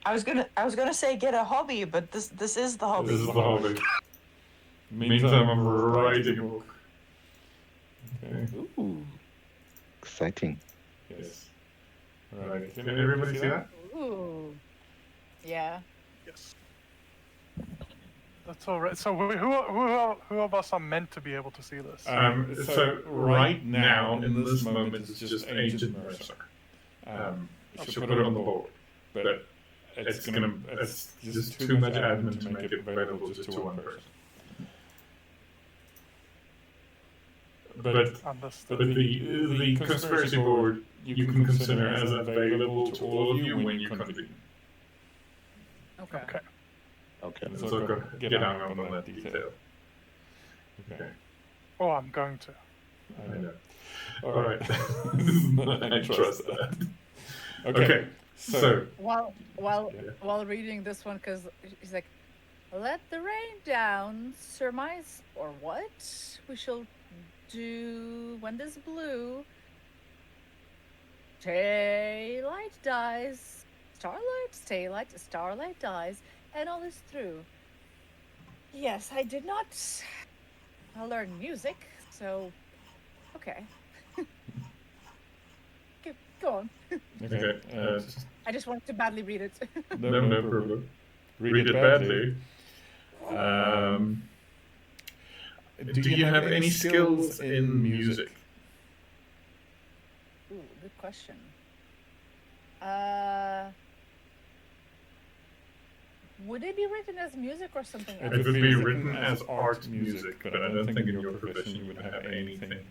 I was gonna say get a hobby, but this is the hobby. This is the hobby. Meantime, I'm writing a book. Okay. Ooh, exciting. Yes. Alright. Can everybody see that? Ooh. Yeah. Yes. That's all right. So who of us are meant to be able to see this? So right now, in this moment, it's just Agent Mercer. She'll put it on the board, but it's just too much admin to make it available just to one person. But Understood. the conspiracy board you can consider as available to all of you when you convene. Okay. Okay. Okay. So I've got to get hung up on that detail. Okay. Oh, I'm going to. I know. All right. I trust that. Okay. So While reading this one, because he's like, let the rain down, surmise, or what? We shall do when this blue daylight dies, starlight dies, and all is through. Yes, I did not learn music, so okay. Go on. okay. I just wanted to badly read it. No problem. Read it badly. Do you have any skills in music? Ooh, good question. Would it be written as music or something else? It would be written as art music, but I don't think in your profession you would have anything.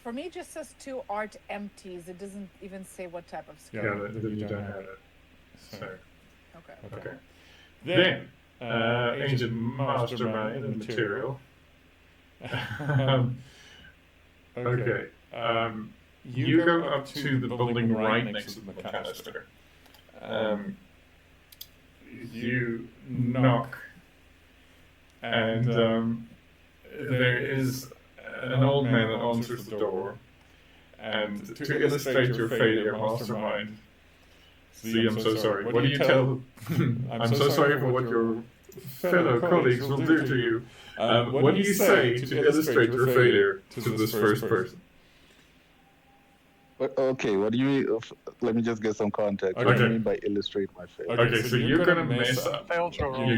For me, it just says 2 art empties. It doesn't even say what type of skill. Yeah, you don't have it. So, Okay. okay. Then, ancient mastermind and material. Okay. You go up to the building right next to the McAllister. You knock, and there is an old man that answers the door. And to illustrate your failure, mastermind, see, I'm so sorry. What do you tell? I'm so sorry for what your fellow colleagues will do to you. What do you say to illustrate your failure to this first person? Okay, what do you mean? Let me just get some context. What do you mean by illustrate my failure? Okay, so you're gonna mess up. Failed your role.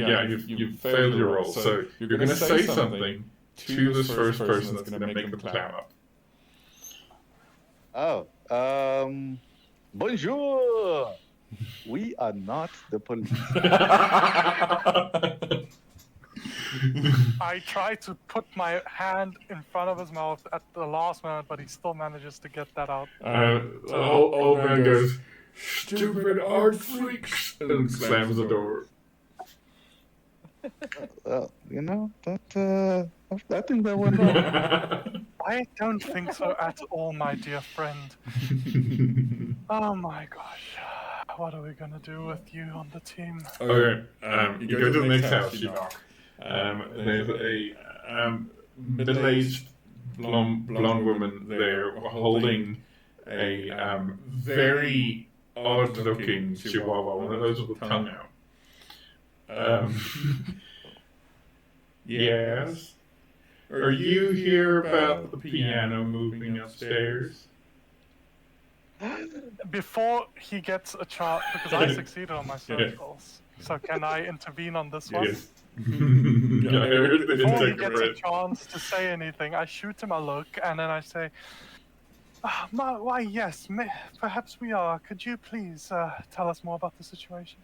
You failed your role. So you're gonna say something to this first person that's gonna make them clam up. Oh, bonjour. We are not the police. I tried to put my hand in front of his mouth at the last minute, but he still manages to get that out. The old man goes, "Stupid art freaks," and slams the door. Well, you know, I think that went wrong. I don't think so at all, my dear friend. Oh my gosh. What are we gonna do with you on the team? Okay, you go to the next house, you knock. There's a middle-aged blonde woman there holding a very odd-looking chihuahua, one of those with the tongue out. Yes? Are you here about the piano moving upstairs? Before he gets a chance, because I succeeded on my circles, so can I intervene on this one? Yes. I heard the Before he gets a integrate. chance to say anything, I shoot him a look, and then I say, why, yes, perhaps we are. Could you please tell us more about the situation?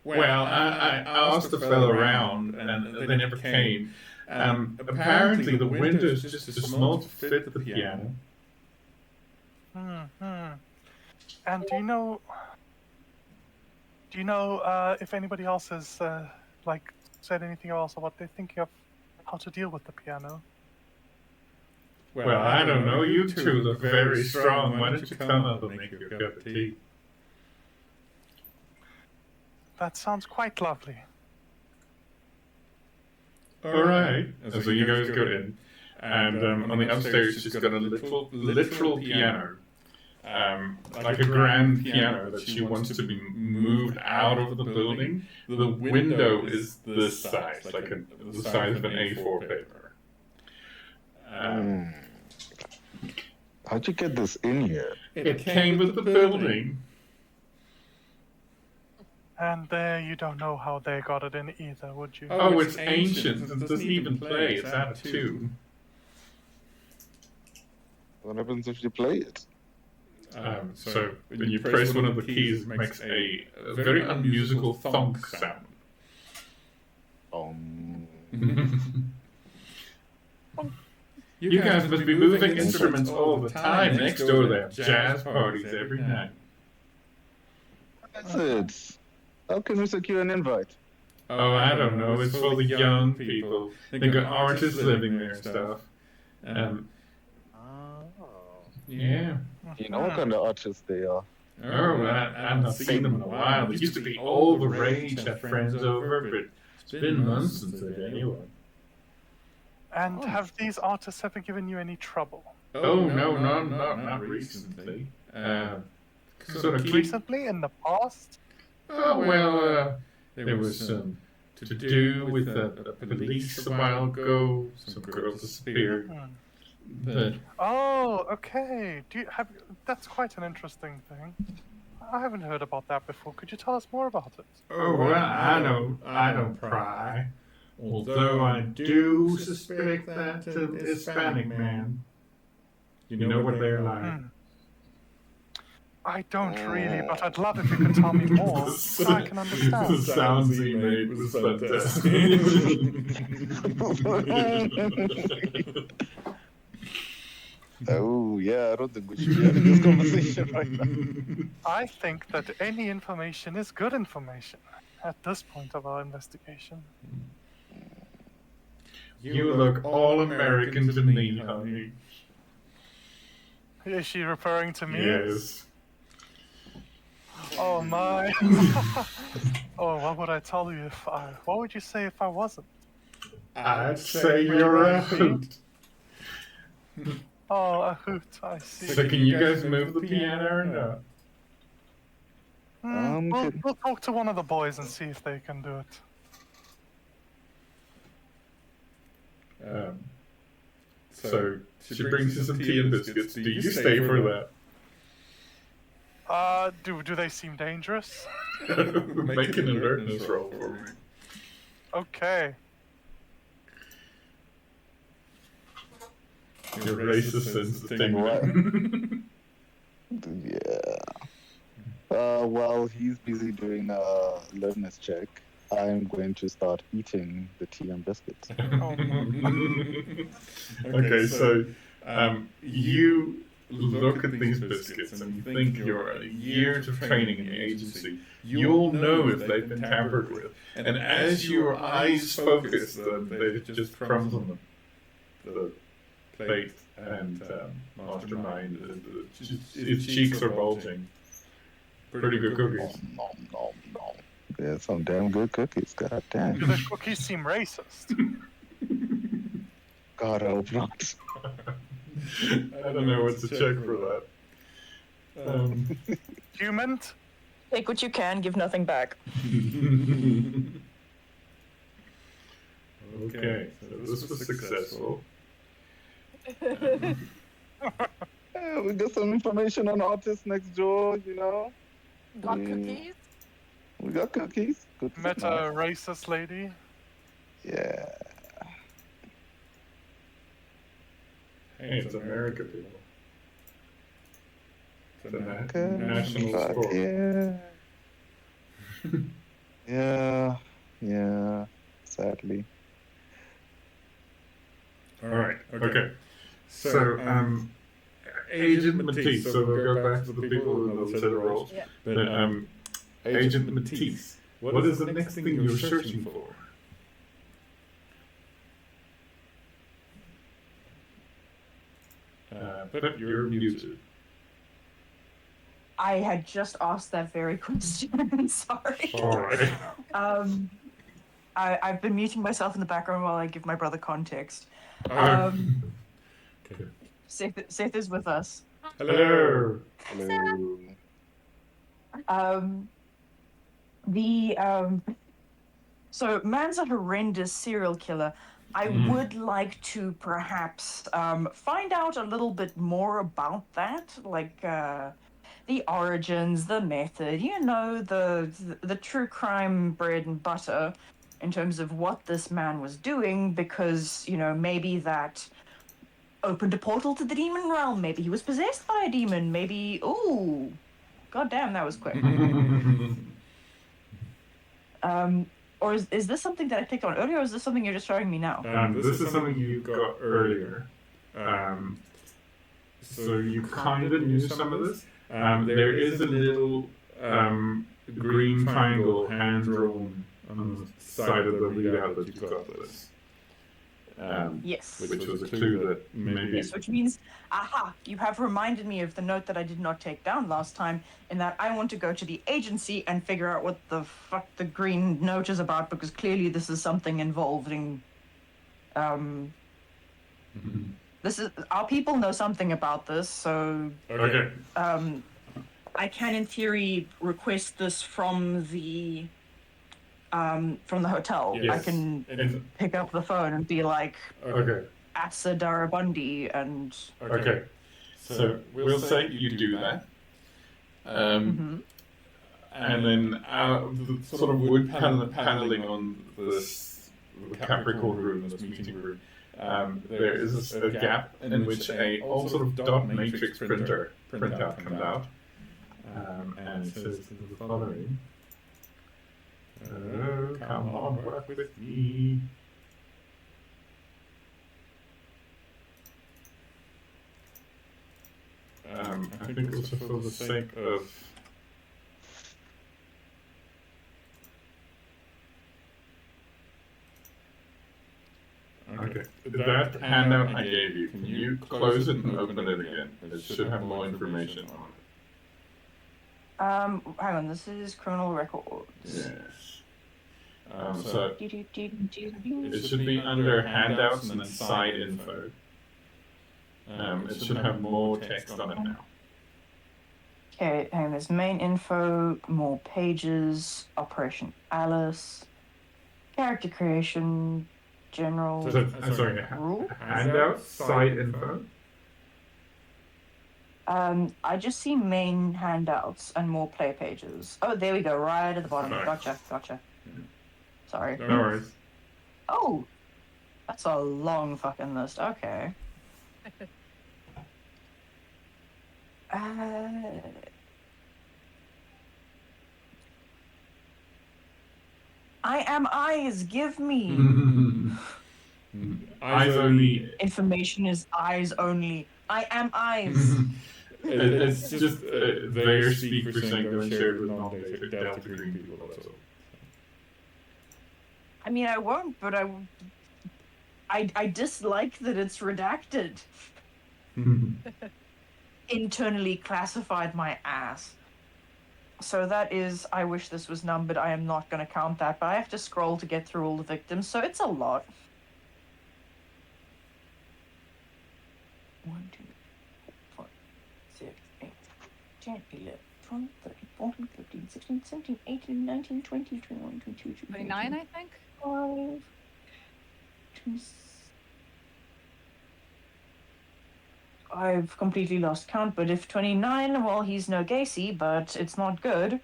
Well, I asked the fellow around, and they never came. Apparently, the window's just too small to fit the piano. And do you know if anybody else has said anything else about they're thinking of how to deal with the piano? Well, I don't know. You two look very strong. Why don't you come up and make your cup of tea? That sounds quite lovely. All right. And so you guys go in, and on the upstairs, she's got a literal piano. Like a grand piano that she wants to be moved out of the building. The window is this size, like the size of an A4 paper. How'd you get this in here? It came with the building. And you don't know how they got it in either, would you? Oh, it's ancient. It doesn't even play. It's out of tune. What happens if you play it? So when you press one of the keys, it makes a very unmusical thunk sound. You guys must be moving instruments all the time. Next door, they have jazz parties every night. That's it. How can we secure an invite? Oh, I don't know. It's for the young people. They got artists living there and stuff. Yeah. You know what kind of artists they are? Oh, I've not seen them in a while. They used to be all the rage, have friends over, but it's been months since they've anyway. And have these artists ever given you any trouble? Oh, no, not recently. Sort of Recently? In the past? Oh, well, there was some to do with the police a while ago. Some girls disappeared. But Oh, okay. That's quite an interesting thing. I haven't heard about that before. Could you tell us more about it? oh, well, I don't pry. Although I do suspect that Hispanic man. You know what they're like. I don't really, but I'd love if you could tell me more so I can The understand. sounds he made was fantastic. Oh, yeah, I don't think we should be having this conversation right now. I think that any information is good information at this point of our investigation. You look all American to me, honey. Is she referring to me? Yes. Oh my. Oh, what would I tell you if I... What would you say if I wasn't? I'd say you're a hoot. Oh, a hoot, I see. So can you guys move the piano or not? We'll talk to one of the boys and see if they can do it. So she brings you some tea and biscuits. Do you stay for that? Do they seem dangerous? Make an alertness roll for me. Okay. Your racist sensitivity. Yeah. While he's busy doing a alertness check, I'm going to start eating the tea and biscuits. Okay, so you look at these biscuits and you think you're years of training in the agency. You'll know if they've been tampered with. And as your eyes focus, they just crumbs on the plate and Mastermind, its cheeks are bulging. Pretty good cookies. Nom. Yeah, some damn good cookies. God damn. Do the cookies seem racist? God, I hope not. I don't know what to check for that. Human? Take what you can, give nothing back. Okay, so this was successful. Yeah, we got some information on artists next door, you know. Got cookies? We got cookies. Met a racist lady. Yeah. Hey, it's America, people. It's a Okay. national Fuck sport. Yeah. Yeah. Sadly. All right. Okay. So, Agent Matisse. So we'll go back to the people who know the roles. Yeah. But Agent Matisse, what is the next thing you're searching for? But you're muted. I had just asked that very question. Sorry. All right. I've been muting myself in the background while I give my brother context. Okay. Seth is with us. Hello. Hello. So man's a horrendous serial killer. I would like to perhaps find out a little bit more about that, like the origins, the method, you know, the true crime bread and butter in terms of what this man was doing, because, you know, maybe that opened a portal to the demon realm, maybe he was possessed by a demon, maybe, ooh, goddamn, that was quick. Or is this something that I picked on earlier, or is this something you're just showing me now? This is something you got earlier. So you kind of knew some of this. There is a little green triangle hand-drawn on the side of the readout that you got this. Yes. Which was a clue that maybe... Yes, which means, aha, you have reminded me of the note that I did not take down last time, in that I want to go to the agency and figure out what the fuck the green note is about, because clearly this is something involving... This is... Our people know something about this, so... Okay. I can, in theory, request this from the hotel. Yes. I can pick up the phone and be like, Okay. Asa Darabundi, and... Okay. So we'll say you do that. And then the sort of wood paneling on this Capricorn room, this meeting room, there is a gap in which a all sort of dot matrix printout comes out, and it says the following. Oh, come on, work with me. I think also for the sake of okay, that handout I gave you, can you close it and open it again? It should have more information on it. Hang on, this is criminal records. Yes. So it should be under handouts and then side info. It should have more text on it now. Okay, hang on, there's main info, more pages, Operation Alice, character creation, general Sorry, rule. handouts, side info. I just see main handouts and more play pages. Oh, there we go, right at the bottom. Sorry. Gotcha. Sorry. No worries. Oh, that's a long fucking list. Okay. I am eyes. Give me. Eyes only. Information is eyes only. I am eyes. It's just their speak for saying don't share it with non-Delta Green people. That's all. I mean, I won't, but I dislike that it's redacted. Internally classified my ass. So that is, I wish this was numbered. I am not going to count that, but I have to scroll to get through all the victims, so it's a lot. 1, 2, 4, 6, 8, 10, 11, 12, 13, 14, 15, 16, 17, 18, 19, 20, 21, 22, 23, 29, I think. 25, 26. I've completely lost count, but if 29, well, he's no Gacy, but it's not good.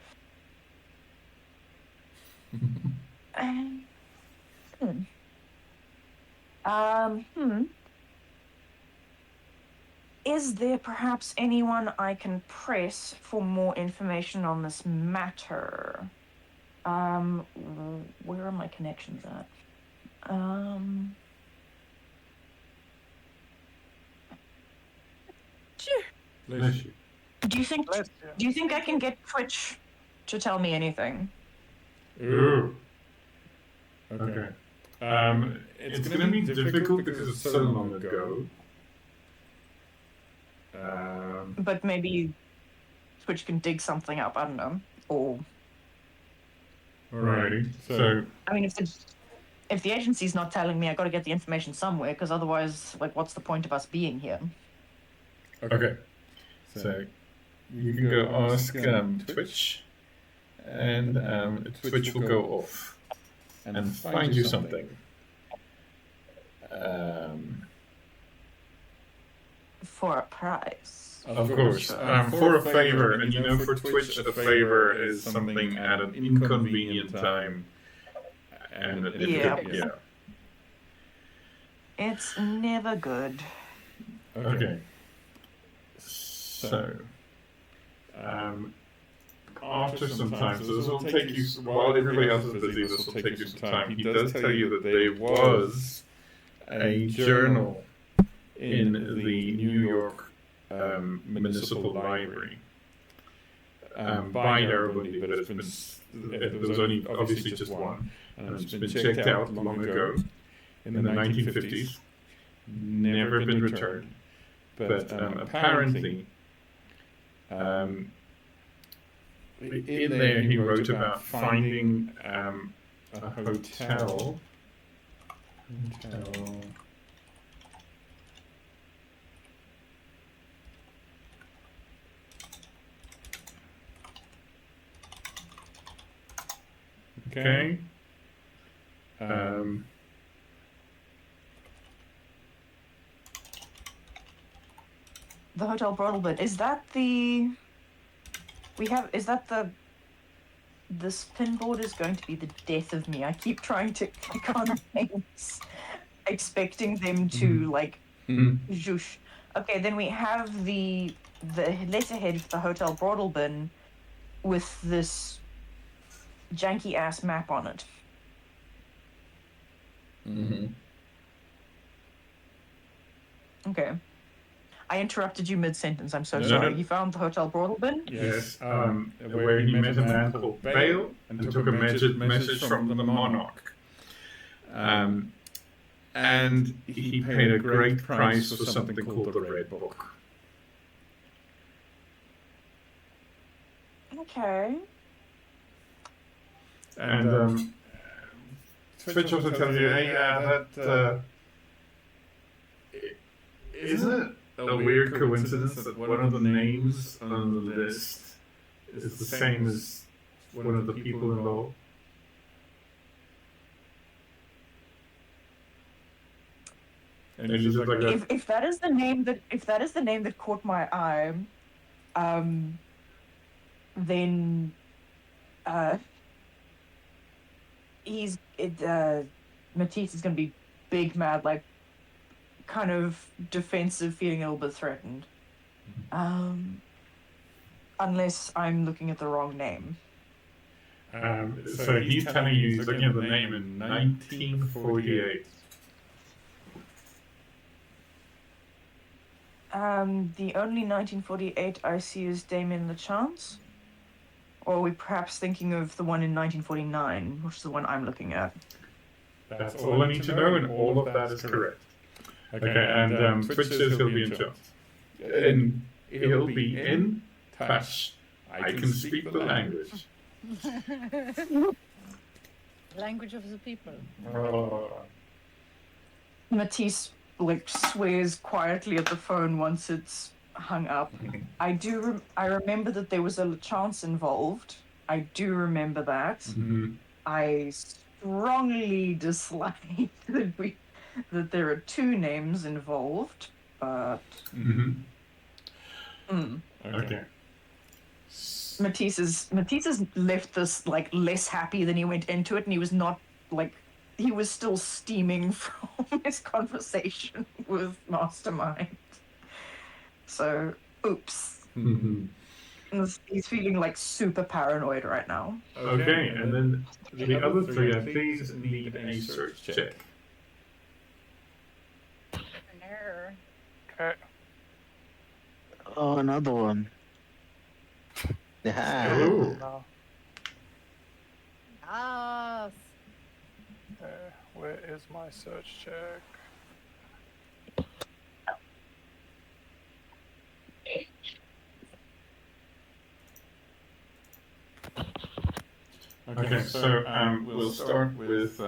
Is there perhaps anyone I can press for more information on this matter? Where are my connections at? Sure. Bless you. Do you think Bless you. Do you think I can get Twitch to tell me anything? Ooh. Okay. It's going to be difficult because it's so long ago. But maybe Twitch can dig something up. I don't know. Or Alrighty. So I mean, if the agency's not telling me, I got to get the information somewhere, because otherwise, like, what's the point of us being here? okay. So you can go ask Twitch, and Twitch will go off and find you something. For a price. Of course, for a favor, and you know, for Twitch, a favor is something at an inconvenient time, and Yeah. It's never good. Okay. So, after some time, so this will take you, while everybody else is busy, this will take you some time. He does tell you that there was a journal in the New York Municipal Library by Darabundy, but there was only obviously just one, and it's been checked out long ago in the 1950s, never been returned, but apparently in there he wrote about finding a hotel. Okay. The Hotel Brodelbit, is that the... Is that the This pinboard is going to be the death of me. I keep trying to click on things, expecting them to like zhoosh. Okay, then we have the letterhead for the Hotel Broadalbin with this janky ass map on it. Okay. I interrupted you mid-sentence. I'm so sorry. no. You found the Hotel Broadalbin? Yes, where he met a man called Vale and took a message from the monarch. And he paid a great price for something called the Red Book. Okay. And Twitch also tells you, hey, isn't it a weird coincidence that one of the names on the list is the same as one of the people involved? And it's just like that. If that is the name that caught my eye, then Matisse is gonna be big mad, like kind of defensive, feeling a little bit threatened. Unless I'm looking at the wrong name. So he's telling you he's looking at the name in 1948. The only 1948 I see is Damien LeChance. Or are we perhaps thinking of the one in 1949, which is the one I'm looking at? That's all I need to know, and all of that is correct. Okay, and Twitch says he'll be in touch. And he'll be in touch. I can speak the language. Language of the people. Matisse like swears quietly at the phone once it's hung up. I remember that there was a chance involved. I do remember that. I strongly dislike that there are two names involved, but Okay. Matisse has left this like less happy than he went into it, and he was not like he was still steaming from his conversation with Mastermind. So, oops. He's feeling like super paranoid right now. Okay, and then the other three, I please need a search check. Okay. Oh, another one. Yeah. Ooh. No. Yes. Where is my search check? Okay, so we'll start with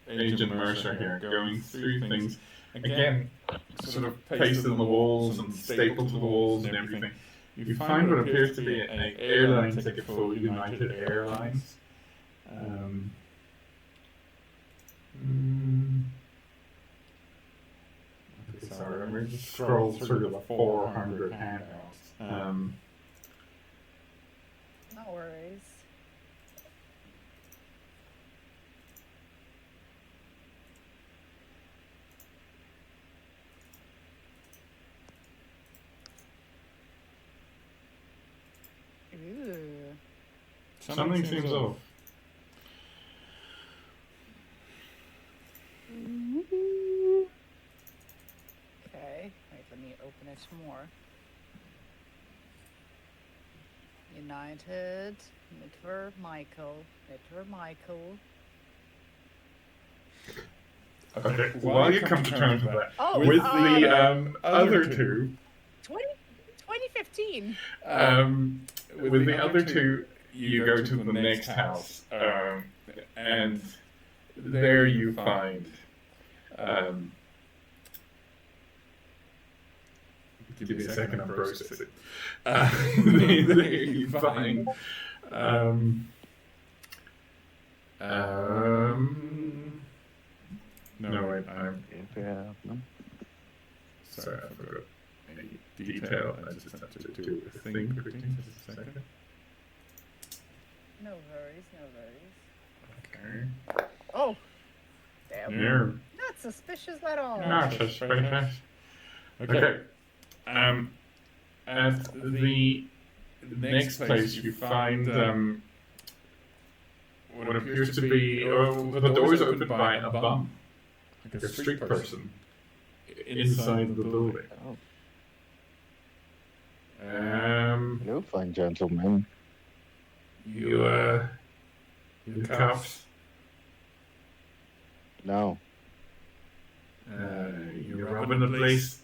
Agent Mercer here, going through things. Again, sort of pasted on the walls and stapled to the walls and everything. You find what appears to be an airline ticket for United Airlines. Okay, sorry, I'm going to scroll through the 400 handouts. No worries. Ooh. Something seems off. Okay, wait, let me open it more. United, Network Michael. Okay, while you come to terms with that, Oh, with the other two, 2015. with the other two, you go to the next house, and there you find. Give me a second, I'm processing. There you find. No, wait, I'm. Sorry, I forgot a detail. I just have to do a thing quickly. Just a second. No worries, no worries. Okay. Oh, damn. You're Not suspicious at all. not suspicious. Okay. At the next place you find what appears to be the door is opened by a bum, like a street person, inside the building. Oh. You Hello, fine gentlemen. you cuffs. No. You're robbing the place.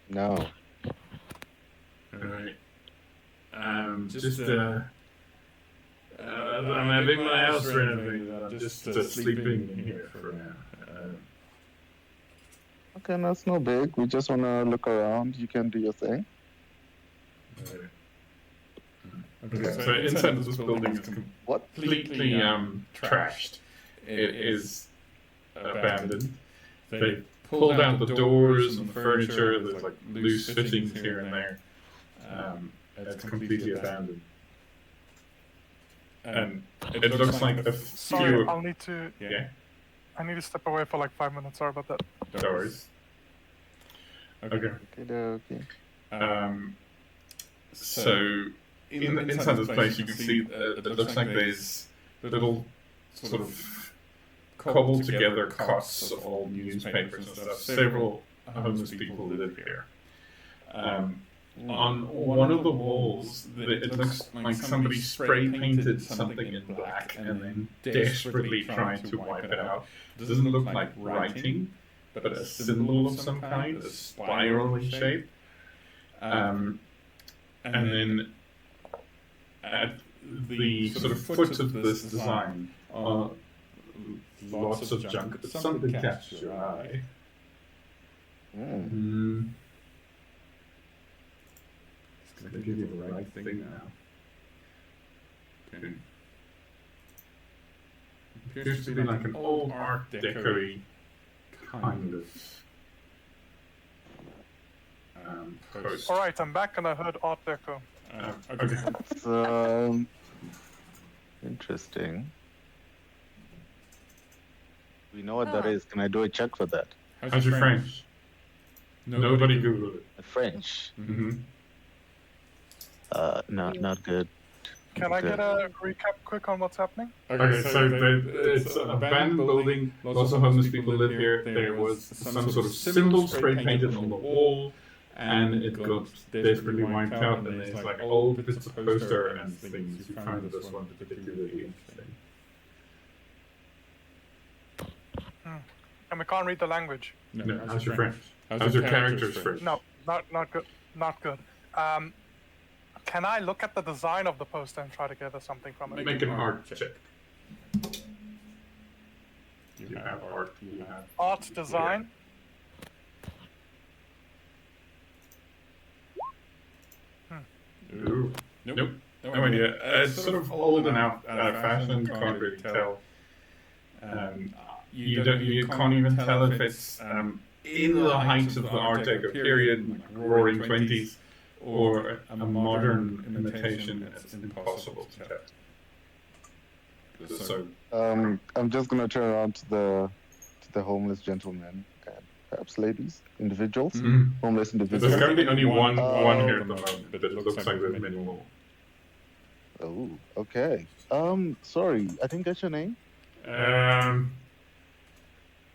No. Alright. Just I'm having my house renovated. I'm just sleeping in here for now. Okay, that's no big. We just want to look around. You can do your thing. Okay, so inside this building is What? completely trashed. It is abandoned. They pulled out the doors and the furniture. There's like loose fittings here and there. It's completely abandoned. And it looks like a Sorry, few I'll need to. yeah I need to step away for like 5 minutes. Sorry about that. doors. Okay. Okay. So inside this place, you can see that it looks like there's little sort of cobbled together cots of old newspapers and stuff. Several homeless people live here. On one of the walls, it looks like somebody spray painted something in black and then desperately tried to wipe it out. It doesn't look like writing, but a symbol of some kind, a spiral in shape. And then at the sort of foot of this design are lots of junk, but something catches your eye. It's going to give you the right thing now. Okay. It appears to be like an old Art Deco-y kind of post. All right, I'm back and I heard Art Deco. Okay. It's interesting. We know what that is. Can I do a check for that? How's your French? Nobody Googled it. French. Mm-hmm. Not good. Can I get a recap quick on what's happening? Okay, so it's an abandoned building. Lots of homeless people live here. There was some sort of symbol spray painted on the wall, and it got desperately wiped out. And there's like old bits of poster and things. You found this one particularly interesting. And we can't read the language. No, how's your French? How's your character's French? No, not good. Not good. Can I look at the design of the poster and try to gather something from it? Make an art check. You have art. You have Art design. Ooh. Nope. No idea. It's sort of old and out-fashioned. Can't really tell. You can't even tell if it's in the height of the Art Deco period, like Roaring '20s, or a modern imitation. It's impossible to tell. So I'm just gonna turn around to the homeless gentlemen and perhaps ladies, individuals, homeless individuals. there's currently only one here at the moment, but it looks like there's many more. Oh, okay. Sorry, I didn't get your name.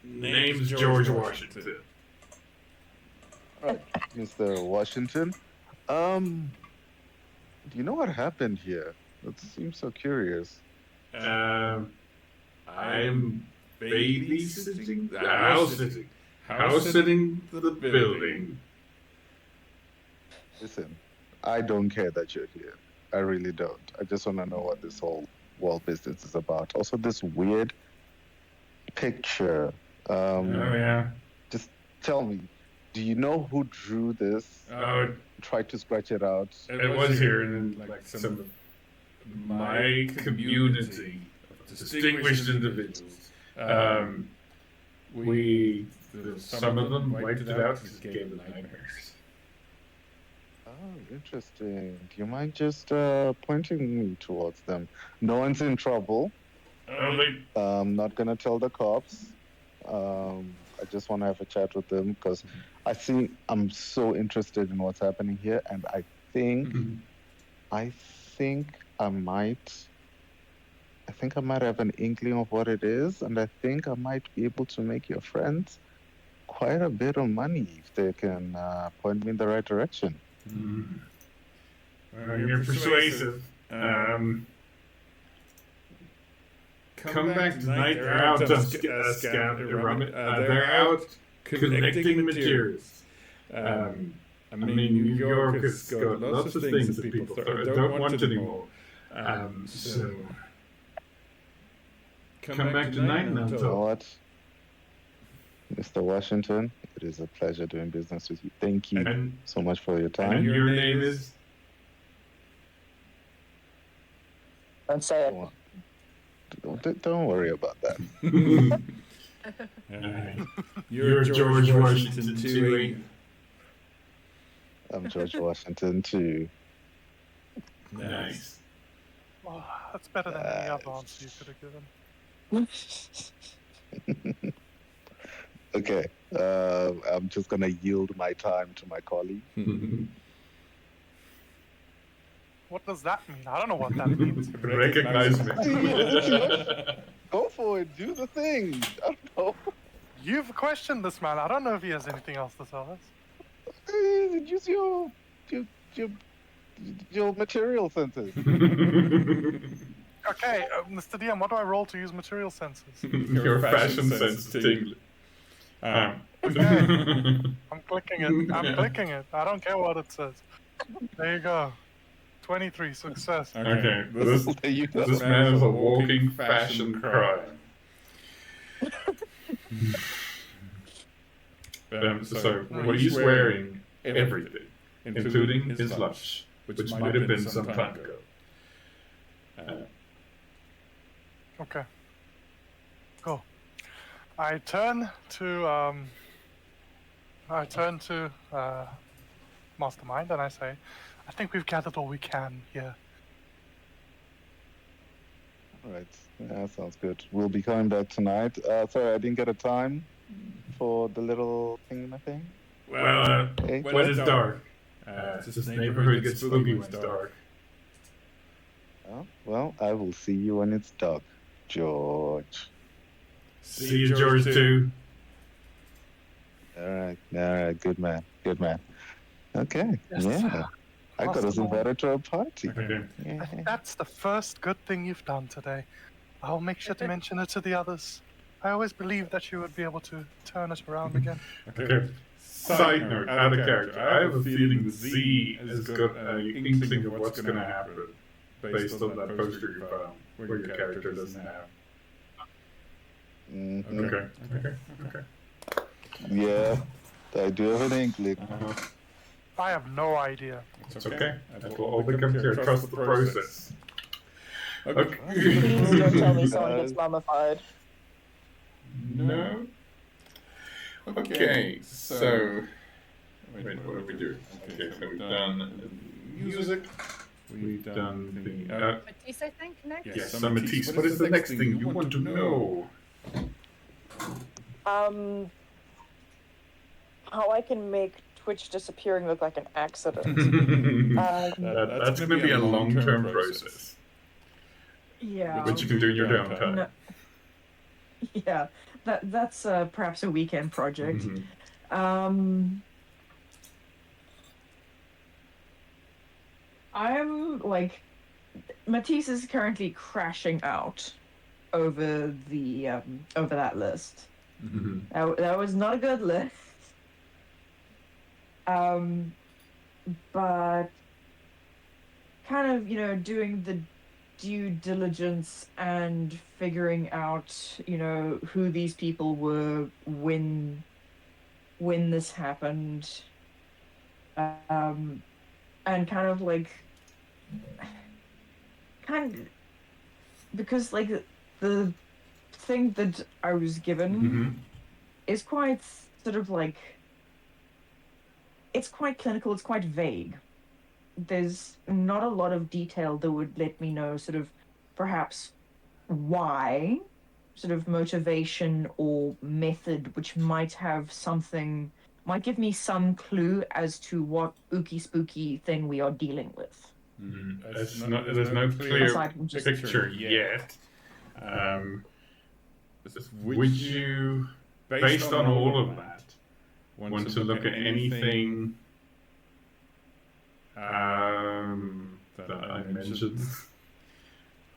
Name's George Washington. Right, Mr. Washington. Do you know what happened here? That seems so curious. I'm babysitting, house sitting the building. Listen, I don't care that you're here. I really don't. I just want to know what this whole wall business is about. Also, this weird picture. Oh yeah. Just tell me, do you know who drew this? Tried to scratch it out. It was here, and then like some of my community of distinguished individuals. Some of them wiped it out because it gave them nightmares. Oh, interesting. Do you mind just pointing me towards them? No one's in trouble. Only. I'm not gonna tell the cops. I just want to have a chat with them because I'm so interested in what's happening here, and I think I might. I think I might have an inkling of what it is, and I think I might be able to make your friends quite a bit of money if they can point me in the right direction. Well, you're persuasive. Come back tonight. They're out they're out connecting materials. I mean, New York has got lots of things that people don't want anymore. So come back tonight and I'll You know talk. what, Mr. Washington? It is a pleasure doing business with you. Thank you And, so much for your and time. your name is? Don't say it. Don't worry about that. You're George Washington too, ain't you? I'm George Washington too. Nice. Oh, that's better than any other answer you could have given. Okay, I'm just gonna yield my time to my colleague. What does that mean? I don't know what that means. Recognize me. Go for it. Do the thing. I don't know. You've questioned this man. I don't know if he has anything else to tell us. Use your material senses. Okay, Mr. DM, what do I roll to use material senses? Your fashion sense is tingling. I'm clicking it. I'm clicking it. I don't care what it says. There you go. 23, success. Okay, There you go. this man is a walking fashion crime. So, what he's wearing, everything, including his lunch, which might have been some time ago. Okay. Cool. I turn to Mastermind and I say, I think we've gathered all we can here. All right. Yeah, sounds good. We'll be coming back tonight. Sorry, I didn't get a time for the little thing. Well, Hey? when it's dark. This neighborhood gets spooky when it's dark. Oh, well, I will see you when it's dark, George. See you, George, too. All right. Good man. Okay. Yes. Yeah. I got us Awesome. invited to a party. Okay. Yeah. I think that's the first good thing you've done today. I'll make sure to mention it to the others. I always believed that you would be able to turn it around again. Okay. Side note, out of character. I have a feeling the Z has got an inkling of what's going to happen based on that poster you found, where your character doesn't have. Mhm. Okay. Yeah. I do have an inkling. I have no idea. It's okay. That will all become clear. Trust the process. Okay. Please don't tell me someone gets mummified. No. Okay, so wait, what did we do? Okay, so we've done music. We've done the Matisse, I think, next. yes, so Matisse. What is the next thing you want to know? How I can make Twitch disappearing look like an accident. That's going to be a long-term process, Yeah. which you can do in your downtime. No. Yeah, that's perhaps a weekend project. I'm like, Matisse is currently crashing out over the over that list. That was not a good list. But kind of, doing the due diligence and figuring out, who these people were when this happened. And kind of because like the thing that I was given is quite sort of like, it's quite clinical, it's quite vague. there's not a lot of detail that would let me know sort of perhaps why, sort of motivation or method, which might give me some clue as to what ooky spooky thing we are dealing with. There's no clear Aside from just picture yet. Would you, based on all of that, want to look at anything that I mentioned?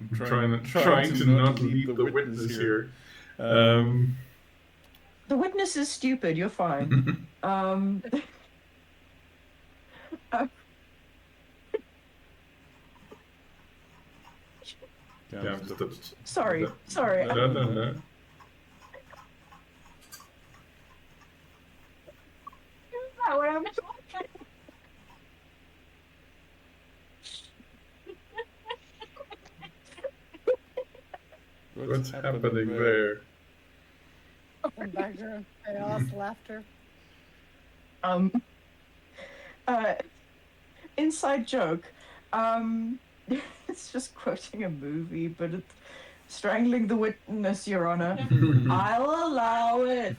I'm trying to not lead the witness here. The witness is stupid. You're fine. Sorry. No. Not what I'm talking. What's happening there? Background chaos, laughter. Inside joke. It's just quoting a movie, but it's strangling the witness, Your Honor. I'll allow it.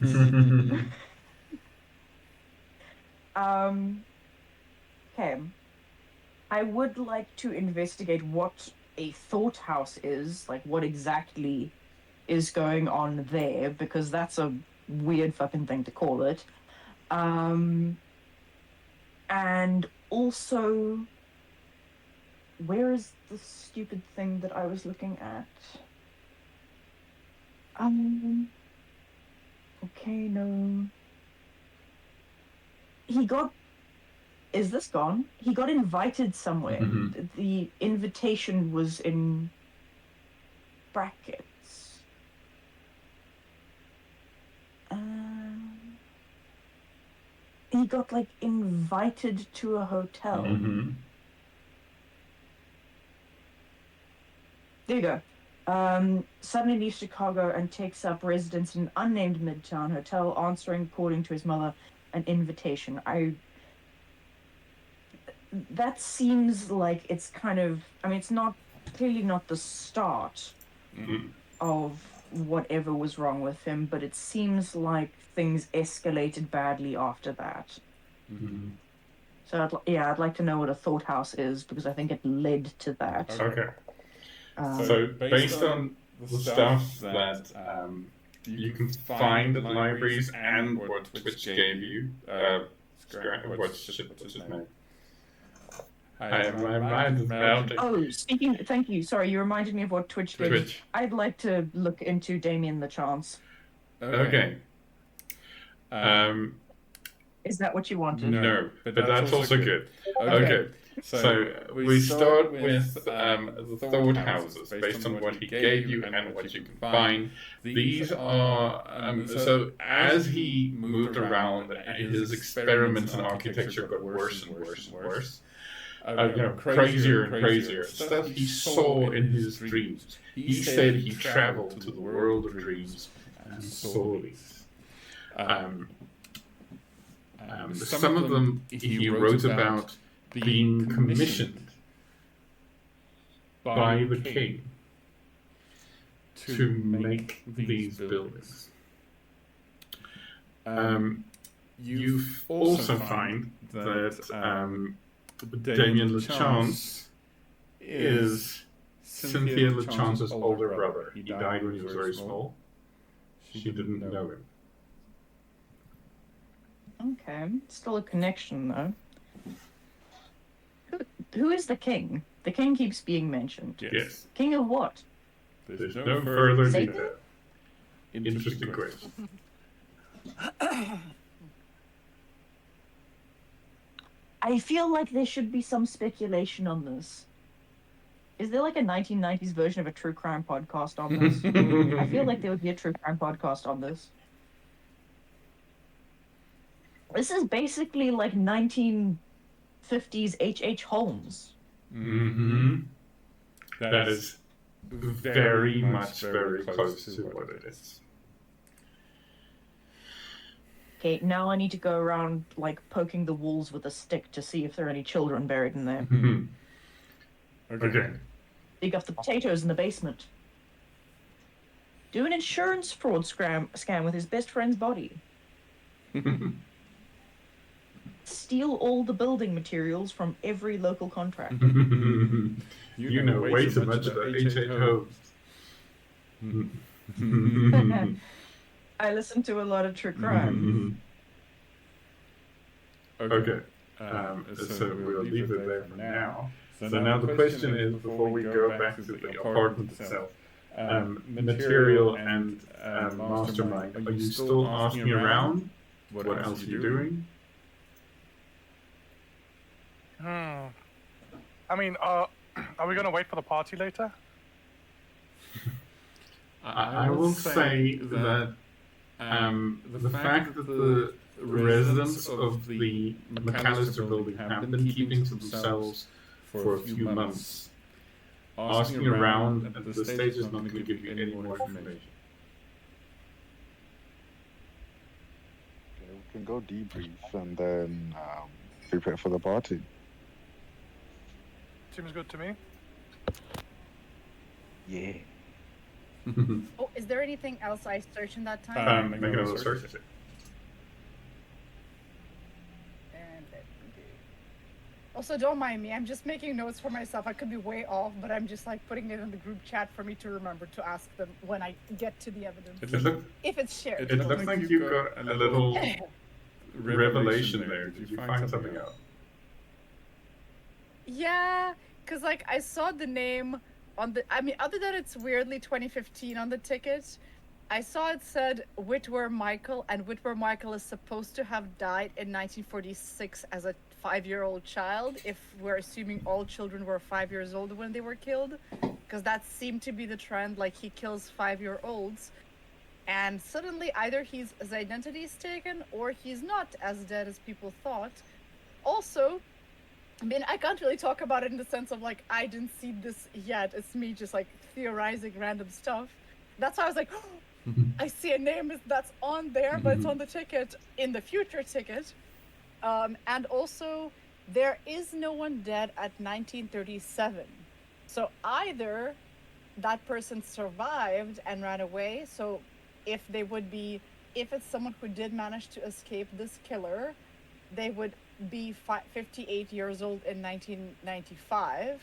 Okay. I would like to investigate what a thought house is, like what exactly is going on there, because that's a weird fucking thing to call it. And also, where is the stupid thing that I was looking at? Okay, no. Is this gone? He got invited somewhere. Mhm. The invitation was in brackets. He got like invited to a hotel. Mm-hmm. There you go. Suddenly leaves Chicago and takes up residence in an unnamed Midtown hotel, answering, according to his mother, an invitation. That seems like it's kind of, I mean, it's clearly not the start of whatever was wrong with him, but it seems like things escalated badly after that. Mm-hmm. So I'd like to know what a thought house is, because I think it led to that. Okay. So based on the stuff that you can find at libraries and what Twitch gave you, what's his name? My mind is melting. Oh, thank you. Sorry, you reminded me of what Twitch did. Twitch. I'd like to look into Damien the Chance. Okay. Is that what you wanted? No, but that's also good. Okay. So we start with the thought houses based on what he gave you and what you can find. These are so as he moved around, his experiments in architecture got worse and worse and worse. Crazier and crazier stuff he saw in his dreams. He said he traveled to the world of dreams and saw these. Some of them he wrote about being commissioned by the king to make these buildings. You also find that Damien LeChance is Cynthia LeChance's older brother. He died when he was very small. She didn't know him. Okay, still a connection though. Who is the king? The king keeps being mentioned. Yes. King of what? There's no further Satan? detail. Interesting question. I feel like there should be some speculation on this. Is there like a 1990s version of a true crime podcast on this? I feel like there would be a true crime podcast on this. This is basically like 1950s H.H. Holmes. Mm-hmm. That is very much very close to what it is. Okay, now I need to go around, like, poking the walls with a stick to see if there are any children buried in there. Okay. Dig up the potatoes in the basement. Do an insurance fraud scam with his best friend's body. Steal all the building materials from every local contractor. You know way too much about H8 homes. I listen to a lot of true crime. Okay. So we'll leave it there for now. So now the question is, before we go back to the apartment itself, material and mastermind, are you still asking around? What else are you doing? I mean, are we gonna wait for the party later? I will say that the fact that the residents of the McAllister building have been keeping to themselves for a few months, asking around at this stage is not going to give you any more information. Okay, we can go debrief and then prepare for the party. Seems good to me. Yeah. Oh, is there anything else I searched in that time? Make another search. And let me do. Also, don't mind me. I'm just making notes for myself. I could be way off, but I'm just like putting it in the group chat for me to remember to ask them when I get to the evidence. If it's shared. It looks like you got a little revelation there. Did you find something out? Yeah, because like I saw the name on the, I mean, other than it's weirdly 2015 on the ticket, I saw it said Whitwer Michael, and Whitwer Michael is supposed to have died in 1946 as a 5-year-old child, if we're assuming all children were 5 years old when they were killed, because that seemed to be the trend, like he kills 5-year-olds, and suddenly either his identity is taken or he's not as dead as people thought. Also, I mean, I can't really talk about it in the sense of like, I didn't see this yet. It's me just like theorizing random stuff. That's why I was like, oh, I see a name that's on there, but it's on the ticket, in the future ticket. And also, there is no one dead at 1937. So either that person survived and ran away. So if it's someone who did manage to escape this killer, they would be 58 years old in 1995,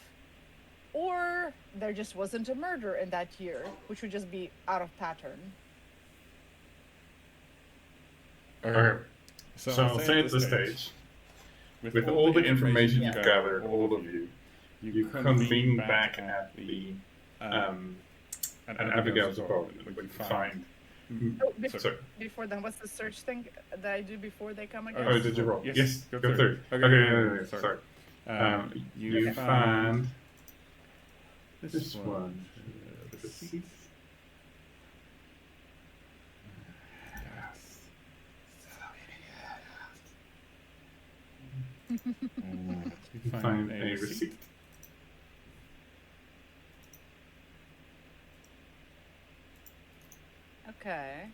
or there just wasn't a murder in that year, which would just be out of pattern. Okay. So I'll say at this stage, with all the information you've gathered, all of you, you convene back at the at Abigail's apartment, and we find. Before then, what's the search thing that I do before they come again? Oh, did you roll? Yes, go through. Okay, sorry. You find this one. Receipt. You find a receipt. Okay.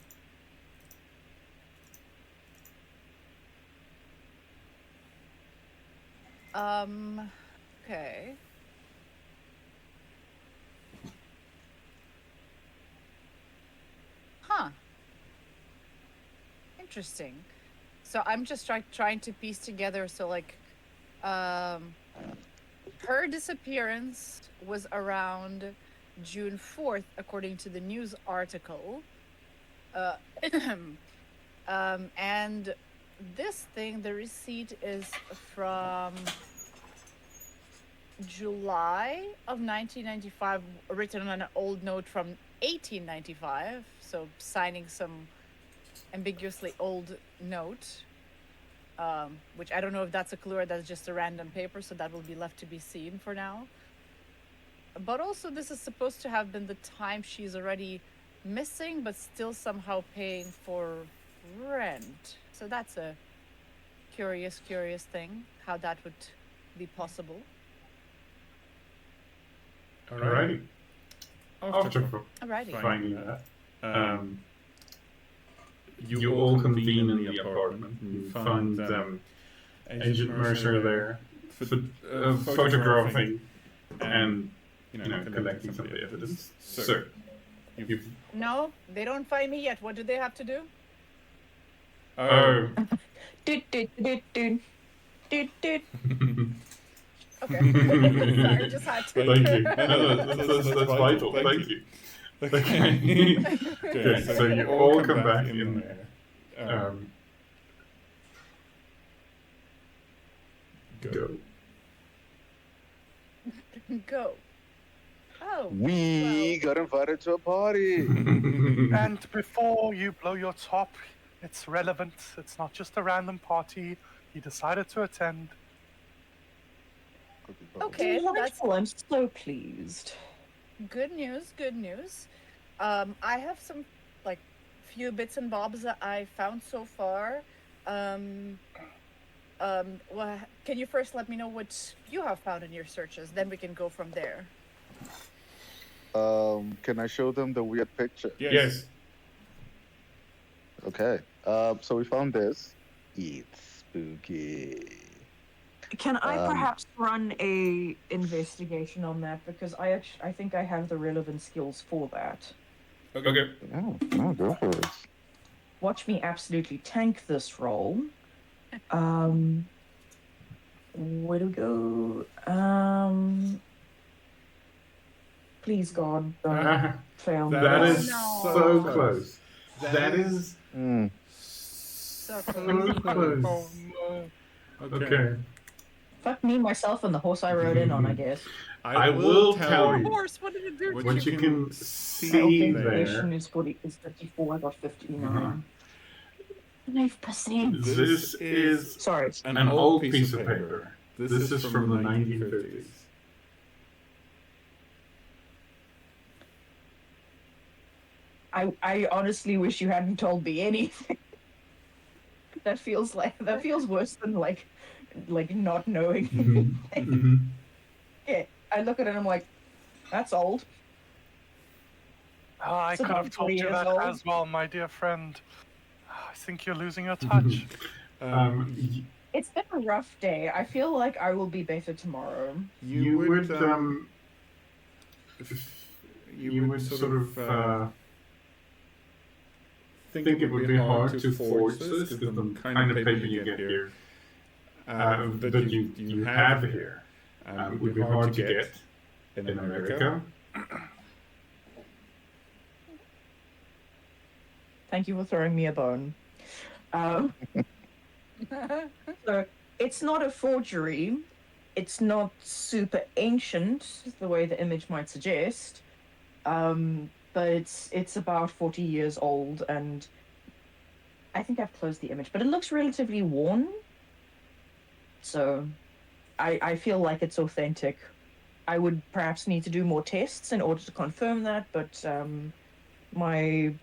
Okay. Huh. Interesting. So I'm just trying to piece together, so like, her disappearance was around June 4th, according to the news article. And this thing, the receipt is from July of 1995, written on an old note from 1895, so signing some ambiguously old note, which I don't know if that's a clue or that's just a random paper, so that will be left to be seen for now. But also, this is supposed to have been the time she's already missing, but still somehow paying for rent. So that's a curious thing, how that would be possible. you all convene in the apartment. You find Agent Mercer there, photographing and collecting some of the evidence. So, you've... No, they don't find me yet. What do they have to do? Oh. Okay. Sorry, just had to. Thank you. That's vital. Thank you. Okay. Okay, so you all come back in there. Go. Go. Oh. We got invited to a party. And before you blow your top, it's relevant. It's not just a random party. He decided to attend. Okay, that's Delightful. I'm so pleased. good news. Good news. I have some few bits and bobs that I found so far. Well, can you first let me know what you have found in your searches? Then we can go from there. Can I show them the weird picture? Yes. Okay. So we found this. It's spooky. Can I perhaps run a investigation on that, because I think I have the relevant skills for that. Okay. Oh, go for it. Watch me absolutely tank this roll. Where to go? Please God, don't fail me. That is No. so close. That is So so close. close. Oh no. Okay. Fuck me, myself, and the horse I rode in on, I guess. I will tell Poor you horse, what did it do to what you? you can My see authentication there. is 54, I got 59. 5%. This is Sorry. an old piece of paper. This is from the 1950s. I honestly wish you hadn't told me anything. That feels worse than like not knowing. Yeah, I look at it and I'm like, that's old. Oh, I It's could about have told 40 you years that old. as well, my dear friend. I think you're losing your touch. It's been a rough day. I feel like I will be better tomorrow. You would sort of think it would be hard to forge this, because the kind of paper you get here, that you have here, would be hard to get in America. Thank you for throwing me a bone. So it's not a forgery. It's not super ancient, the way the image might suggest. But it's about 40 years old, and I think I've closed the image, but it looks relatively worn. So I feel like it's authentic. I would perhaps need to do more tests in order to confirm that, but my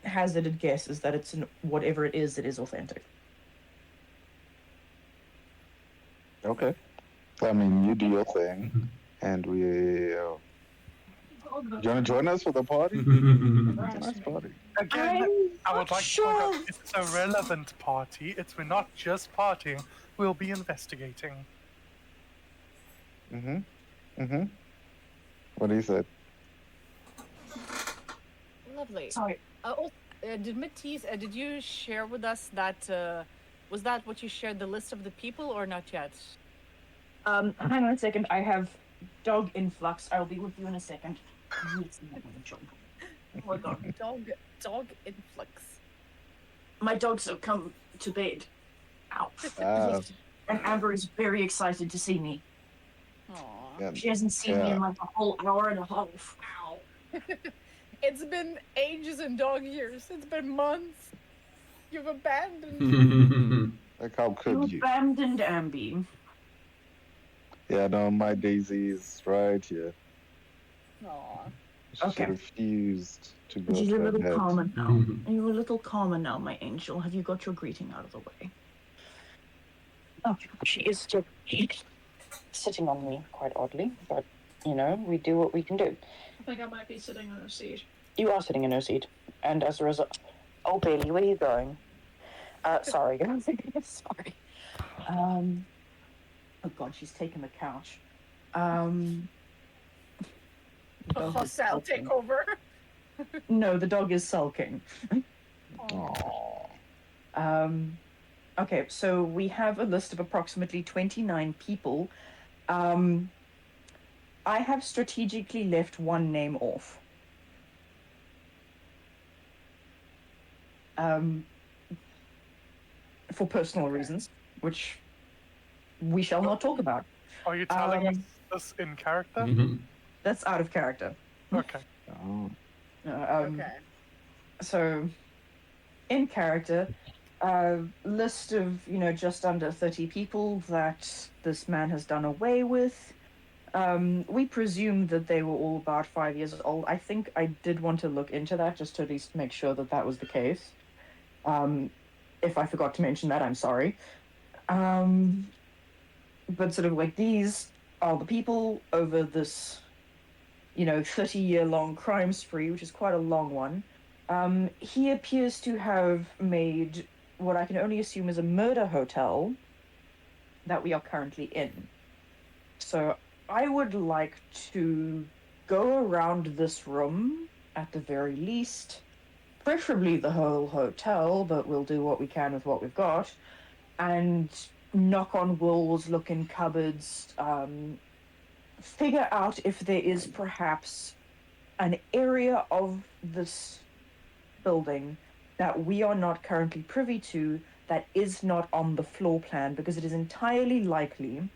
hazarded guess is that it's whatever it is authentic. Okay. I mean, you do your thing, and we. Do you want to join us for the party? It's a nice party. Again, I would like to point sure. out it's a relevant party. We're not just partying. We'll be investigating. What do you say? Lovely. Sorry. Did Matisse, did you share with us that, was that what you shared, the list of the people, or not yet? Hang on a second. I have dog influx. I'll be with you in a second. Hold on. Dog influx. My dogs have come to bed. Ow. Ah. And Amber is very excited to see me. Aww. Yeah. She hasn't seen me in like a whole hour and a half. Ow. It's been ages and dog years. It's been months. You've abandoned. Like, how You could you? abandoned Ambi. Yeah, no, my Daisy is right here. Aw. She Okay. refused to go She's to a her little bed. calmer now. You're a little calmer now, my angel. Have you got your greeting out of the way? Oh, she is still Sitting on me quite oddly, but you know, we do what we can do. I think I might be sitting on her seat. You are sitting in her seat, and as a result, Oh, Bailey, where are you going? Sorry, guys. Sorry. Oh God, she's taken the couch. The dog is Jose, I'll take sulking. over. No, the dog is sulking. Okay, so we have a list of approximately 29 people. I have strategically left one name off. For personal reasons, which we shall not talk about. Are you telling us this in character? That's out of character. Okay. Oh. Okay. So, in character, list of, just under 30 people that this man has done away with. We presume that they were all about 5 years old. I think I did want to look into that just to at least make sure that that was the case. If I forgot to mention that, I'm sorry. But sort of like these are the people over this, 30-year-long crime spree, which is quite a long one. He appears to have made what I can only assume is a murder hotel that we are currently in. So I would like to go around this room at the very least, preferably the whole hotel, but we'll do what we can with what we've got, and knock on walls, look in cupboards, figure out if there is perhaps an area of this building that we are not currently privy to that is not on the floor plan, because it is entirely likely,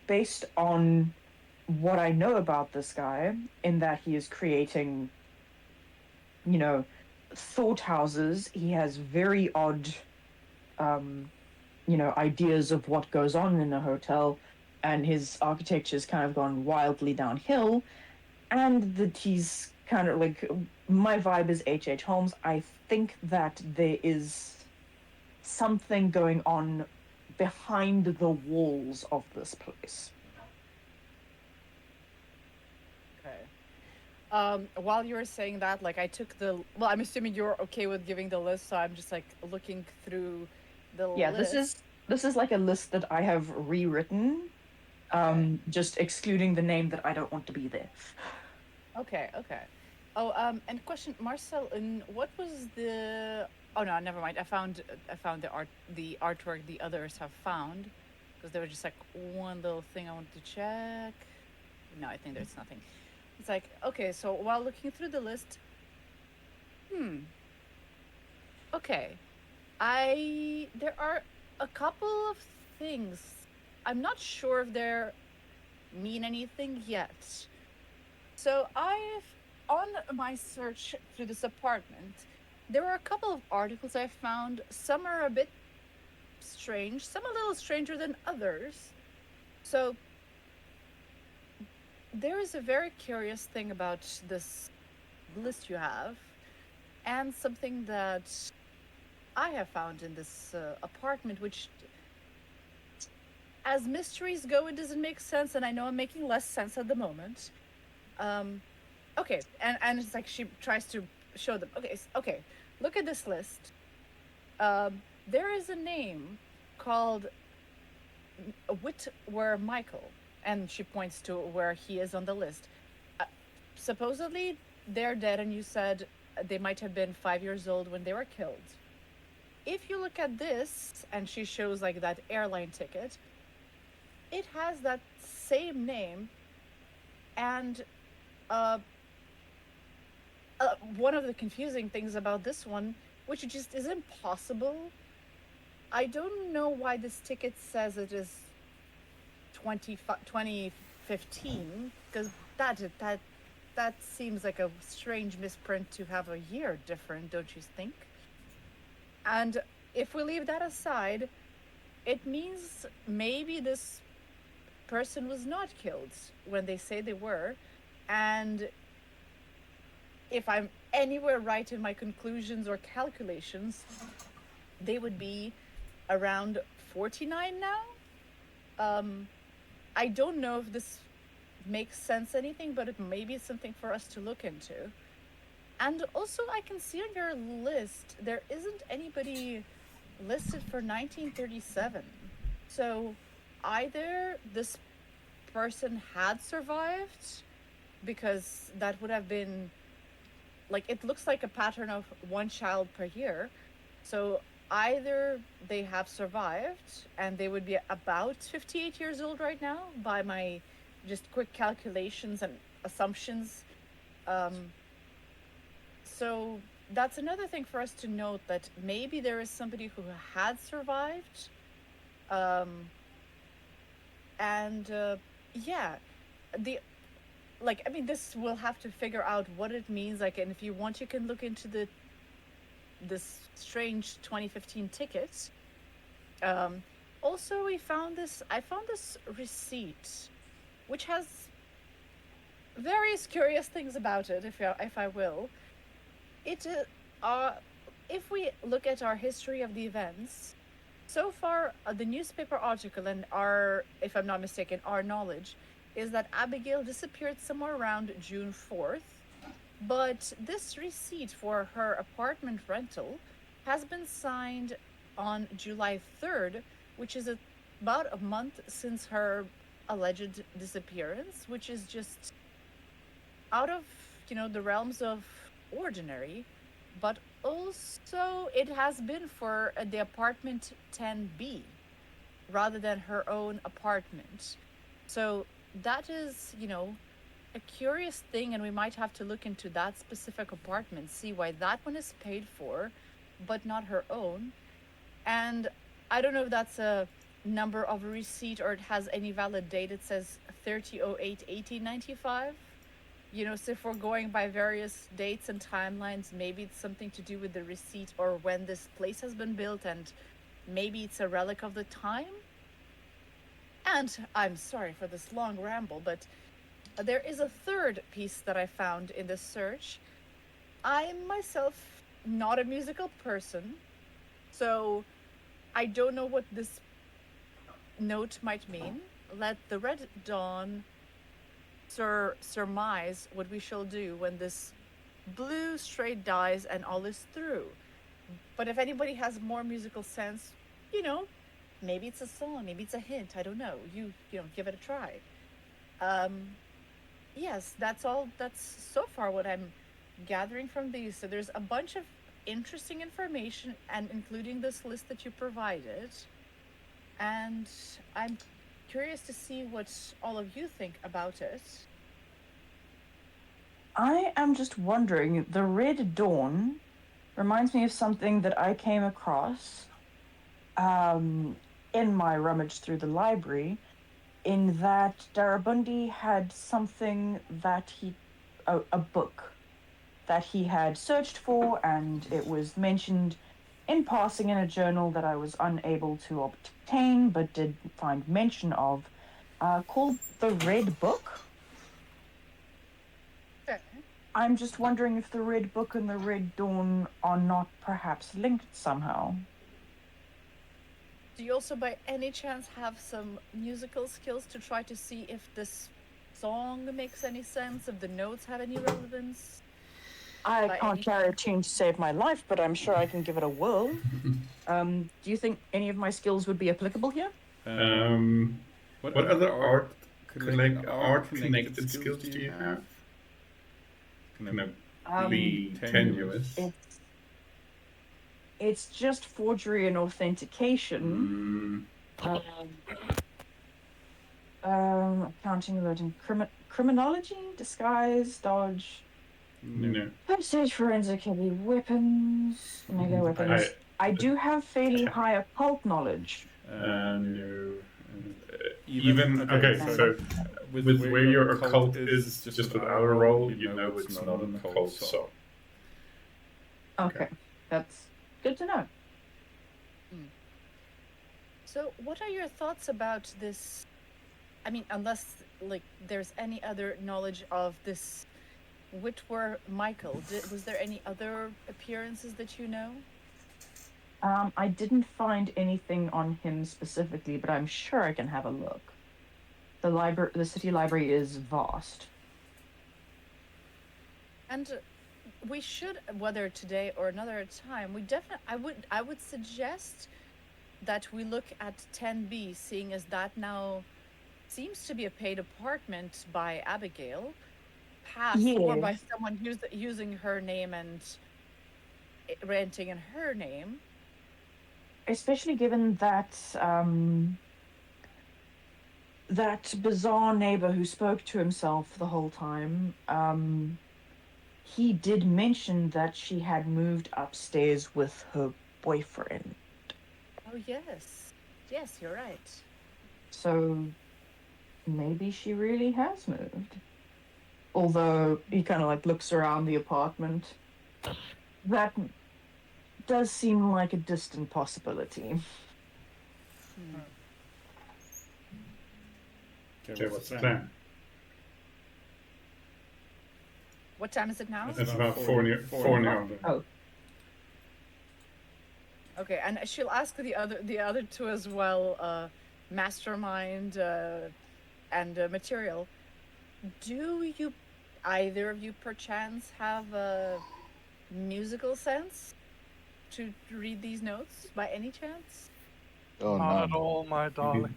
based on what I know about this guy, in that he is creating, thought houses. He has very odd, ideas of what goes on in a hotel, and his architecture's kind of gone wildly downhill, and that he's kind of like, my vibe is H.H. Holmes. I think that there is something going on behind the walls of this place. Okay. While you were saying that, like, I took well, I'm assuming you're okay with giving the list, so I'm just like looking through the Yeah, list. this is like a list that I have rewritten, just excluding the name that I don't want to be there. Okay. Oh, and question, Marcel, and what was the? Oh no, never mind. I found the artwork the others have found, because there was just like one little thing I wanted to check. No, I think there's nothing. It's like, okay, so while looking through the list, okay, there are a couple of things. I'm not sure if they mean anything yet. So on my search through this apartment, there were a couple of articles I found. Some are a bit strange, some a little stranger than others. So there is a very curious thing about this list you have, and something that I have found in this apartment, which, as mysteries go, it doesn't make sense, and I know I'm making less sense at the moment. Okay, and it's like she tries to show them. Okay, look at this list. There is a name called Whitwer Michael, and she points to where he is on the list. Supposedly, they're dead, and you said they might have been 5 years old when they were killed. If you look at this, and she shows like that airline ticket, it has that same name, and one of the confusing things about this one, which just is impossible, I don't know why this ticket says it is 2015, because that seems like a strange misprint to have a year different, don't you think? And if we leave that aside, it means maybe this person was not killed when they say they were, and if I'm anywhere right in my conclusions or calculations, they would be around 49 now. I don't know if this makes sense anything, but it may be something for us to look into. And also, I can see on your list there isn't anybody listed for 1937. So either this person had survived, because that would have been like, it looks like a pattern of one child per year. So either they have survived and they would be about 58 years old right now by my just quick calculations and assumptions. So that's another thing for us to note, that maybe there is somebody who had survived. And yeah, the like, I mean, this we'll have to figure out what it means. Like, and if you want, you can look into this strange 2015 ticket. Also, I found this receipt, which has various curious things about it, if I will. If we look at our history of the events, so far, the newspaper article and if I'm not mistaken, our knowledge is that Abigail disappeared somewhere around June 4th, but this receipt for her apartment rental has been signed on July 3rd, which is about a month since her alleged disappearance, which is just out of, the realms of ordinary. But also, it has been for the apartment 10B rather than her own apartment. So that is, a curious thing, and we might have to look into that specific apartment, see why that one is paid for, but not her own. And I don't know if that's a number of a receipt or it has any valid date. It says 30/08/1895. So if we're going by various dates and timelines, maybe it's something to do with the receipt or when this place has been built, and maybe it's a relic of the time. And I'm sorry for this long ramble, but there is a third piece that I found in this search. I'm myself not a musical person, so I don't know what this note might mean. Let the Red Dawn surmise what we shall do when this blue straight dies and all is through. But if anybody has more musical sense, maybe it's a song, maybe it's a hint, I don't know. You give it a try. Yes, that's all. That's so far what I'm gathering from these. So there's a bunch of interesting information, and including this list that you provided. And I'm curious to see what all of you think about it. I am just wondering, the Red Dawn reminds me of something that I came across in my rummage through the library, in that Darabundi had something that a book that he had searched for, and it was mentioned in passing in a journal that I was unable to obtain but did find mention of, called The Red Book. Okay. I'm just wondering if the Red Book and the Red Dawn are not perhaps linked somehow. Do you also by any chance have some musical skills to try to see if this song makes any sense, if the notes have any relevance? I can't carry a tune to save my life, but I'm sure I can give it a whirl. Do you think any of my skills would be applicable here? What other art connected skills do you have? Kind of be tenuous. It's just forgery and authentication. Accounting, alerting, criminology, disguise, dodge. No. Postage, forensic, heavy weapons, mega weapons. I do have fairly high occult knowledge. No. Even okay, so with where your occult is just with our role, it's not an occult song. Okay, that's good to know. So what are your thoughts about this? I mean, unless there's any other knowledge of this Whitwer Michael, was there any other appearances that you know? I didn't find anything on him specifically, but I'm sure I can have a look. The city library is vast. And we should, whether today or another time, we definitely. I would suggest that we look at 10B, seeing as that now seems to be a paid apartment by Abigail, or by Yes. someone using her name and renting in her name. Especially given that that bizarre neighbor who spoke to himself the whole time, he did mention that she had moved upstairs with her boyfriend. Oh yes, yes, you're right. So maybe she really has moved. Although he kind of like looks around the apartment. That does seem like a distant possibility. Okay, what's the plan? What time is it now? It's about 4 now. Oh, Okay, and she'll ask the other two as well, mastermind and material. Do you, either of you, perchance have a musical sense to read these notes by any chance? Oh Not at no, all, my darling.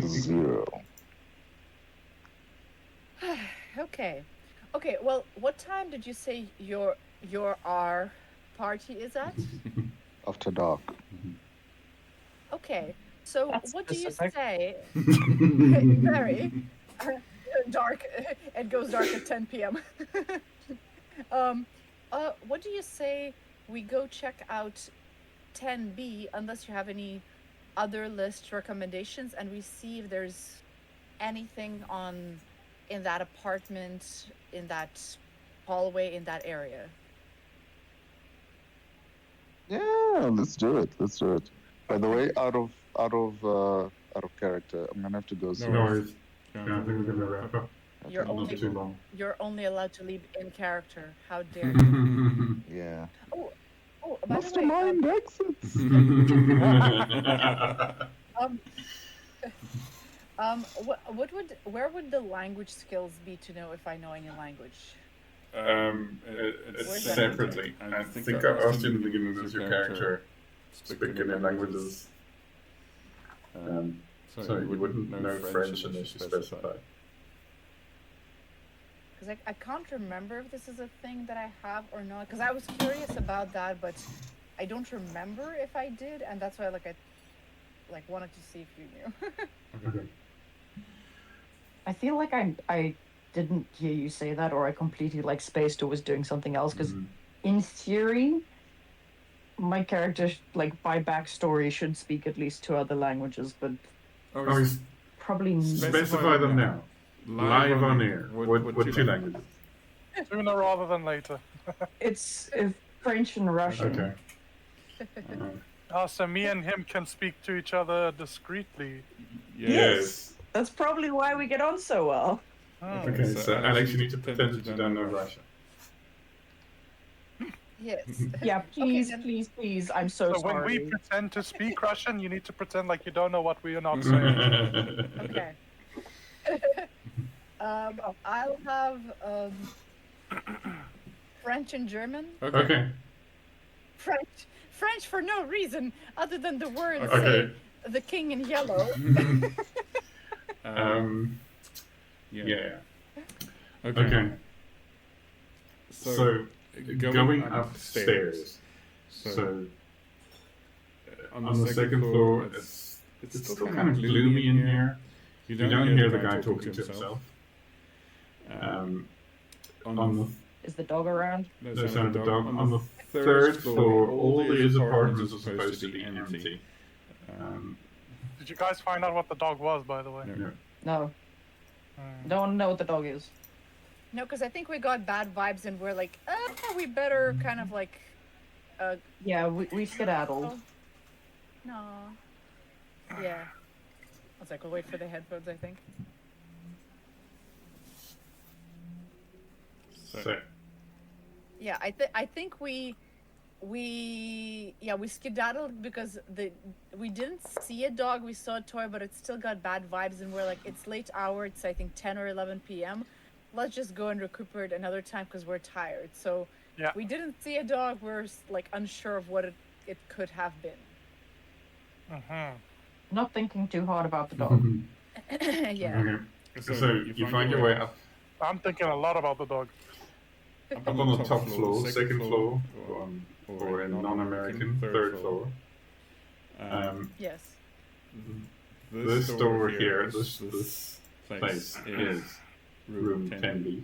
0. Okay, okay. Well, what time did you say your our party is at? After dark. Okay, so That's what do you specific. say? Very dark. It goes dark at 10 p.m. What do you say we go check out 10B, unless you have any other list recommendations, and we see if there's anything in that apartment, in that hallway, in that area. Yeah, let's do it. Let's do it. By the way, out of character, I'm gonna have to go soon. No worries. Yeah, I think we're gonna wrap up. You're Okay. only Too long. you're only allowed to leave in character. How dare you? Yeah. Oh, by the way, Mastermind exits. where would the language skills be to know if I know any language? It's Where's that? separately. I think I asked you in the beginning, does your character speak any languages? So you wouldn't know French unless you specify. Because I can't remember if this is a thing that I have or not. Because I was curious about that, but I don't remember if I did, and that's why I wanted to see if you knew. Okay. I feel like I didn't hear you say that, or I completely like spaced or was doing something else. Because in theory, my character, like by backstory, should speak at least 2 other languages, but Oh, probably specify them now. Live on air. What 2 languages? Sooner rather than later. it's French and Russian. Okay. So me and him can speak to each other discreetly. Yes. That's probably why we get on so well. Okay, so Alex, you need to pretend that you don't know Russian. Yes. Yeah, please, then- please. I'm so So when sorry. we pretend to speak Russian, you need to pretend like you don't know what we are not saying. Okay. I'll have French and German. Okay. French for no reason other than the words Okay. say the king in yellow. Yeah. Okay. So going upstairs. So on the second floor, it's still kind of gloomy in here. You don't hear the guy talking to himself. On Is the dog around? the sound of the dog. On the third floor, all his apartments are supposed to be empty. Did you guys find out what the dog was, by the way? No. No. Don't know what the dog is. No, because I think we got bad vibes and we're like, we better kind of like, Yeah, we skedaddled. oh, no. Yeah. I was like, we'll wait for the headphones, I think. So Yeah, I think we skedaddled because we didn't see a dog, we saw a toy, but it still got bad vibes, and we're like, it's late hour, it's I think 10 or 11 p.m. Let's just go and recuperate another time because we're tired. So Yeah. We didn't see a dog. We're like unsure of what it could have been. Mm-hmm. Not thinking too hard about the dog. Yeah. Okay. So you find your way up I'm thinking a lot about the dog. on the top floor, second floor, or in non-American, third floor. Yes. This door here, this place is room 10B.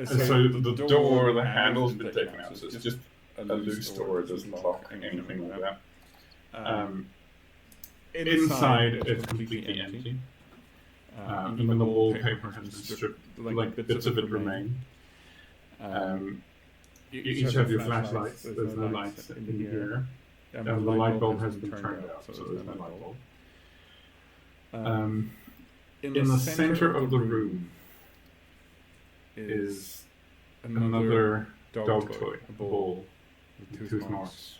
So the door, the handle's been taken out, so it's just a loose door. It doesn't lock anything like that. Inside, it's completely empty. Even the wallpaper has been stripped, like bits of it remain. You each have your flashlights. There's no lights in here. And the light bulb has been turned out, so there's no light bulb. In the center of the room is another dog toy, a ball with tooth marks.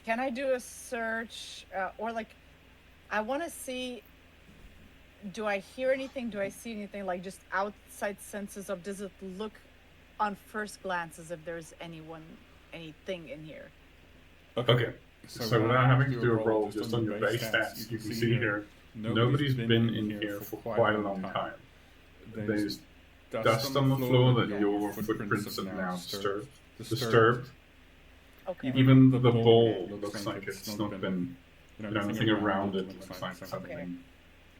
Can I do a search, or like, I want to see, do I hear anything? Do I see anything, like just outside senses of, does it look on first glance as if there's anything in here? Okay. So without having to do a roll, just on your base stats, you can see here, nobody's been in here for quite a long time. There's dust on the floor that your footprints have now disturbed. Okay. Even the bowl looks like it's not been, nothing around it looks like something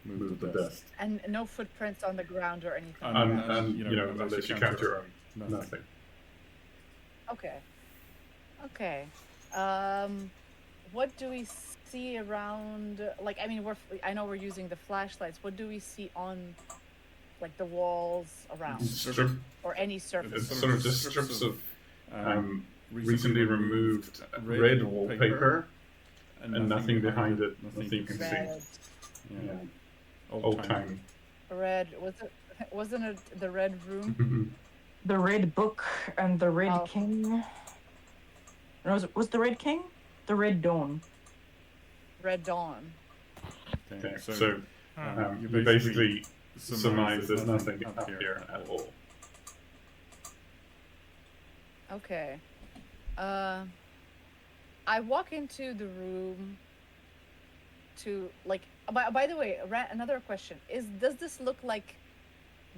moved the dust. And no footprints on the ground or anything. And unless you count your own, nothing. Okay. Okay. What do we see around? Like, I mean, I know we're using the flashlights. What do we see on, like, the walls around, or any surface? It's sort of just strips of recently removed red wallpaper, and nothing behind it. Nothing you can see. Yeah. Old time. Red. Wasn't it the red room? The Red Book and the Red Oh. King. No, was the Red King? The Red Dawn. Red Dawn. Okay, so you basically surmise there's nothing up here at all. Okay. I walk into the room to, like, by the way, another question is, does this look like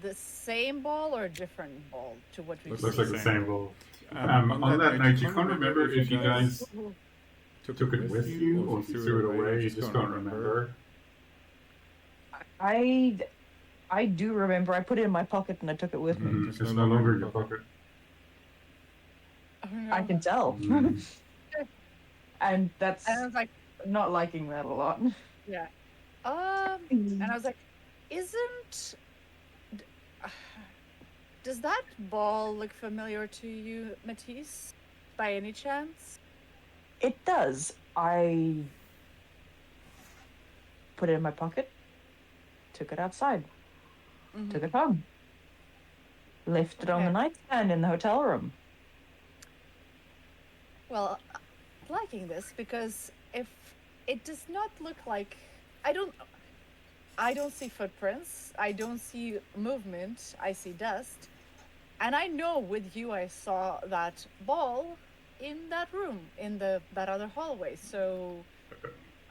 the same ball or a different ball to what we've Looks seen? like the same ball. On that night, you can't remember if you guys took it with you or if you threw it away. You just can't remember. I do remember. I put it in my pocket and I took it with me. It's no longer in your pocket. Oh, no. I can tell. And that's And I was like, not liking that a lot. yeah. And I was like, does that ball look familiar to you, Matisse, by any chance? It does. I put it in my pocket, took it outside, took it home, left it on the nightstand in the hotel room. Well, I'm liking this because if it does not look like, I don't see footprints, I don't see movement, I see dust, and I know with you I saw that ball in that room, in that other hallway. So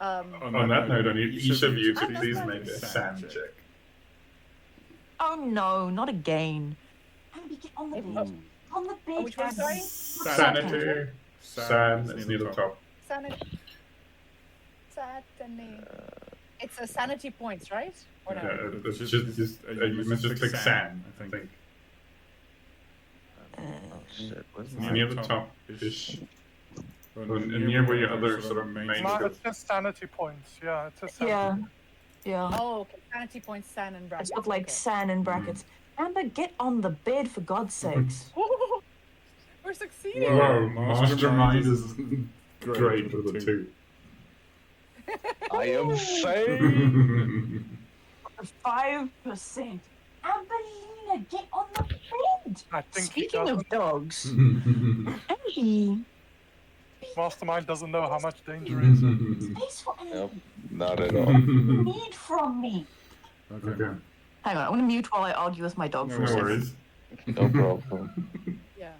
on that note, I need each of you to please make a SAN check. Oh no, not again. Abby, get on the bed. On the bed. which one, sorry? Sanity. SAN is near the top. Sanity. It's a sanity points, right? Or no? It's just you must just click SAN, I think. Oh shit, what's Near the top-ish. Near where your other sort of main... No, it's just sanity points. Yeah, it's just sanity Yeah. points. Yeah. Oh, okay. Sanity points, san and brackets. It's got like san in brackets. Amber, get on the bed for God's sakes. We're succeeding. Whoa, Mastermind is great with the 2. I am saying. 5%. Ambelina, get on the bed. I think he Speaking doesn't. of dogs, Abby, Mastermind doesn't know how much danger is. space for Yep, Abby. not at all. What do you need from me? Okay. Hang on, I'm gonna mute while I argue with my dog No for a second. worries. No problem. Yeah.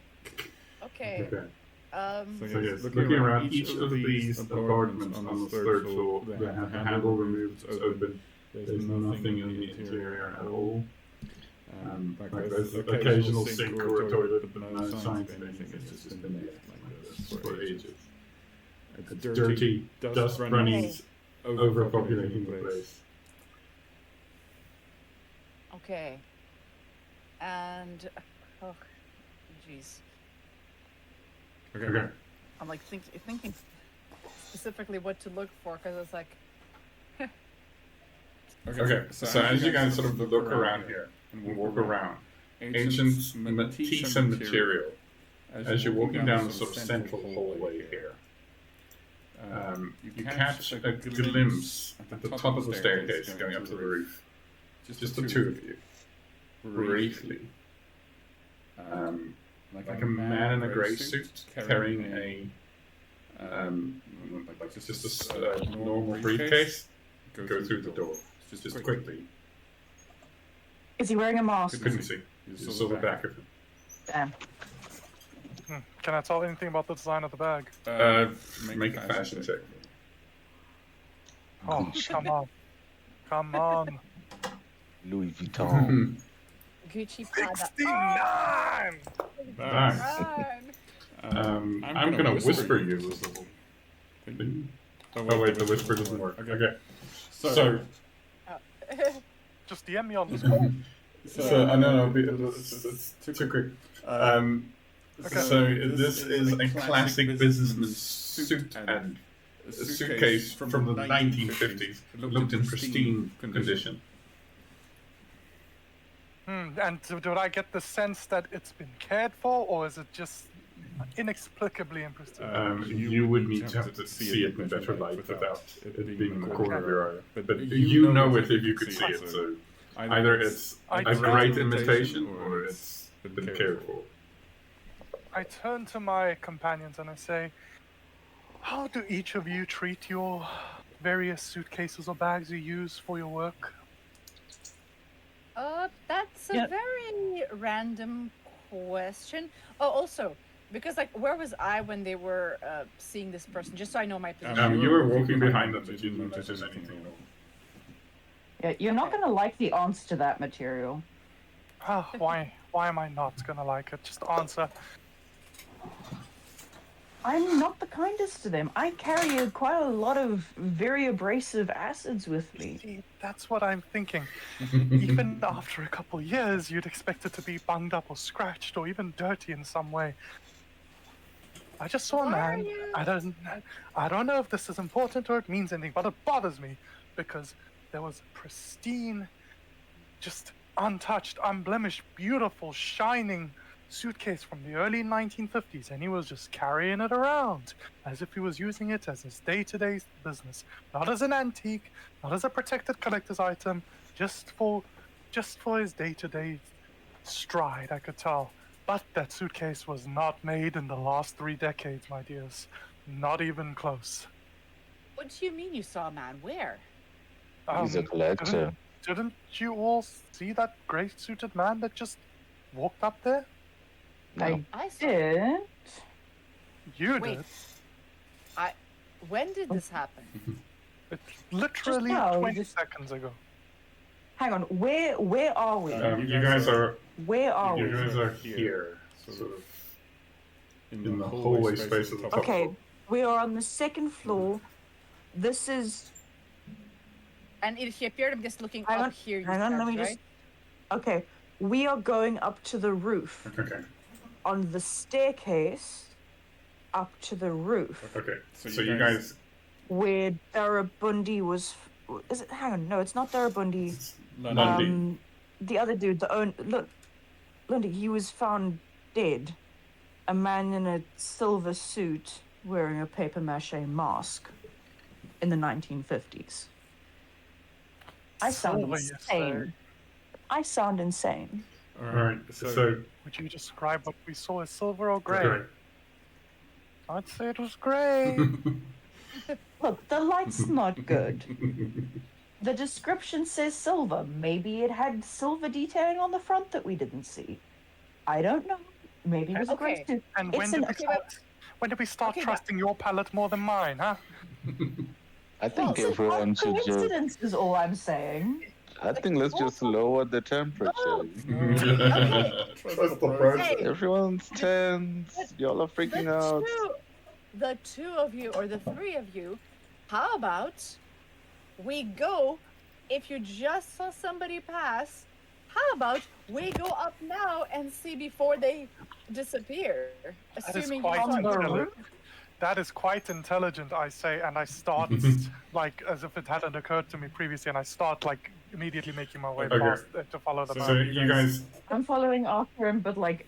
Okay. Okay. Um, So yes, looking around each of these apartments on the third floor, they have the handle removed, it's open. There's nothing in the interior at all. Like there's an occasional sink or a toilet, but no signs of anything. It's just been left like this for ages. It's dirty, dust bunnies overpopulating the place. okay. And oh, jeez. Okay. I'm like thinking specifically what to look for because it's like Okay, so as you guys sort of look around here and walk around, ancient Matisse material, as you're walking down the sort of central hallway here, you catch a glimpse at the top of the staircase going up to the roof. Just the two of you, briefly. Like a man in a grey suit carrying a just a normal briefcase, go through the door. Just quickly. Is he wearing a mask? Couldn't see. You saw the back of him. Damn. Can I tell anything about the design of the bag? Make a fashion check. Oh, come on. Come on. Louis Vuitton. Gucci Prada. 69! Nice. Run. I'm gonna whisper you this little thing. Oh wait, the whisper doesn't work. Okay. So Just DM me on this one. no, it's too quick. So this is a classic businessman's suit and a suitcase from the 1950s. It looked in pristine condition. And do I get the sense that it's been cared for, or is it just inexplicably in pristine? You would need to have to see it in better light without it being in the corner of your eye. But you know it if you could see it, so either it's a great imitation or it's been cared for. I turn to my companions and I say, how do each of you treat your various suitcases or bags you use for your work? That's a very random question. Oh, also, because like, where was I when they were seeing this person? Just so I know my position. You were walking behind them, but you didn't notice anything at all. Yeah, you're not gonna like the answer to that material. Why am I not gonna like it? Just answer. I'm not the kindest to them. I carry quite a lot of very abrasive acids with me. See, that's what I'm thinking. Even after a couple years, you'd expect it to be bunged up or scratched or even dirty in some way. I just saw a man. I don't know if this is important or it means anything, but it bothers me because there was a pristine, just untouched, unblemished, beautiful, shining suitcase from the early 1950s, and he was just carrying it around as if he was using it as his day-to-day business, not as an antique, not as a protected collector's item, just for his day-to-day stride. I could tell. But that suitcase was not made in the last 3 decades, my dears. Not even close. What do you mean you saw a man? Where? He's a collector. Didn't you all see that gray-suited man that just walked up there? No. I saw. Did? You Wait. did. When did this happen? It's literally now, 20 seconds ago. Hang on. Where are we? You guys are Where are we? here, sort of in the hallway space of the top Okay, floor. we are on the second floor. This is. And if he appeared, I'm just looking Hang up on, here. You hang on, said, let me right? just. Okay, we are going up to the roof. Okay. On the staircase, up to the roof, Okay. So you guys. where Darabundi was. Is it? Hang on, no, it's not Darabundi. Lundy. The other dude, Lundy, he was found dead. A man in a silver suit wearing a paper mache mask in the 1950s. I sound Silver, you insane. say? I sound insane. Alright, so. Would you describe what we saw as silver or gray? Okay. I'd say it was gray. Look, the light's not good. The description says silver. Maybe it had silver detailing on the front that we didn't see. I don't know. Maybe it was a gray Okay. suit. And It's when did we start Okay, but- trusting your palate more than mine, huh? I think It's an everyone odd should just. coincidence, is all I'm saying. I think let's just lower the temperature. Trust the process. Hey. Everyone's tense. Y'all are freaking out. The two of you or the three of you, how about we go, if you just saw somebody pass, how about we go up now and see before they disappear? That is Assuming you quite saw them. intelligent. That is quite intelligent, I say, and I start like as if it hadn't occurred to me previously, and I start like immediately making my way Okay. past to follow them So out. you guys, I'm following after him, but like,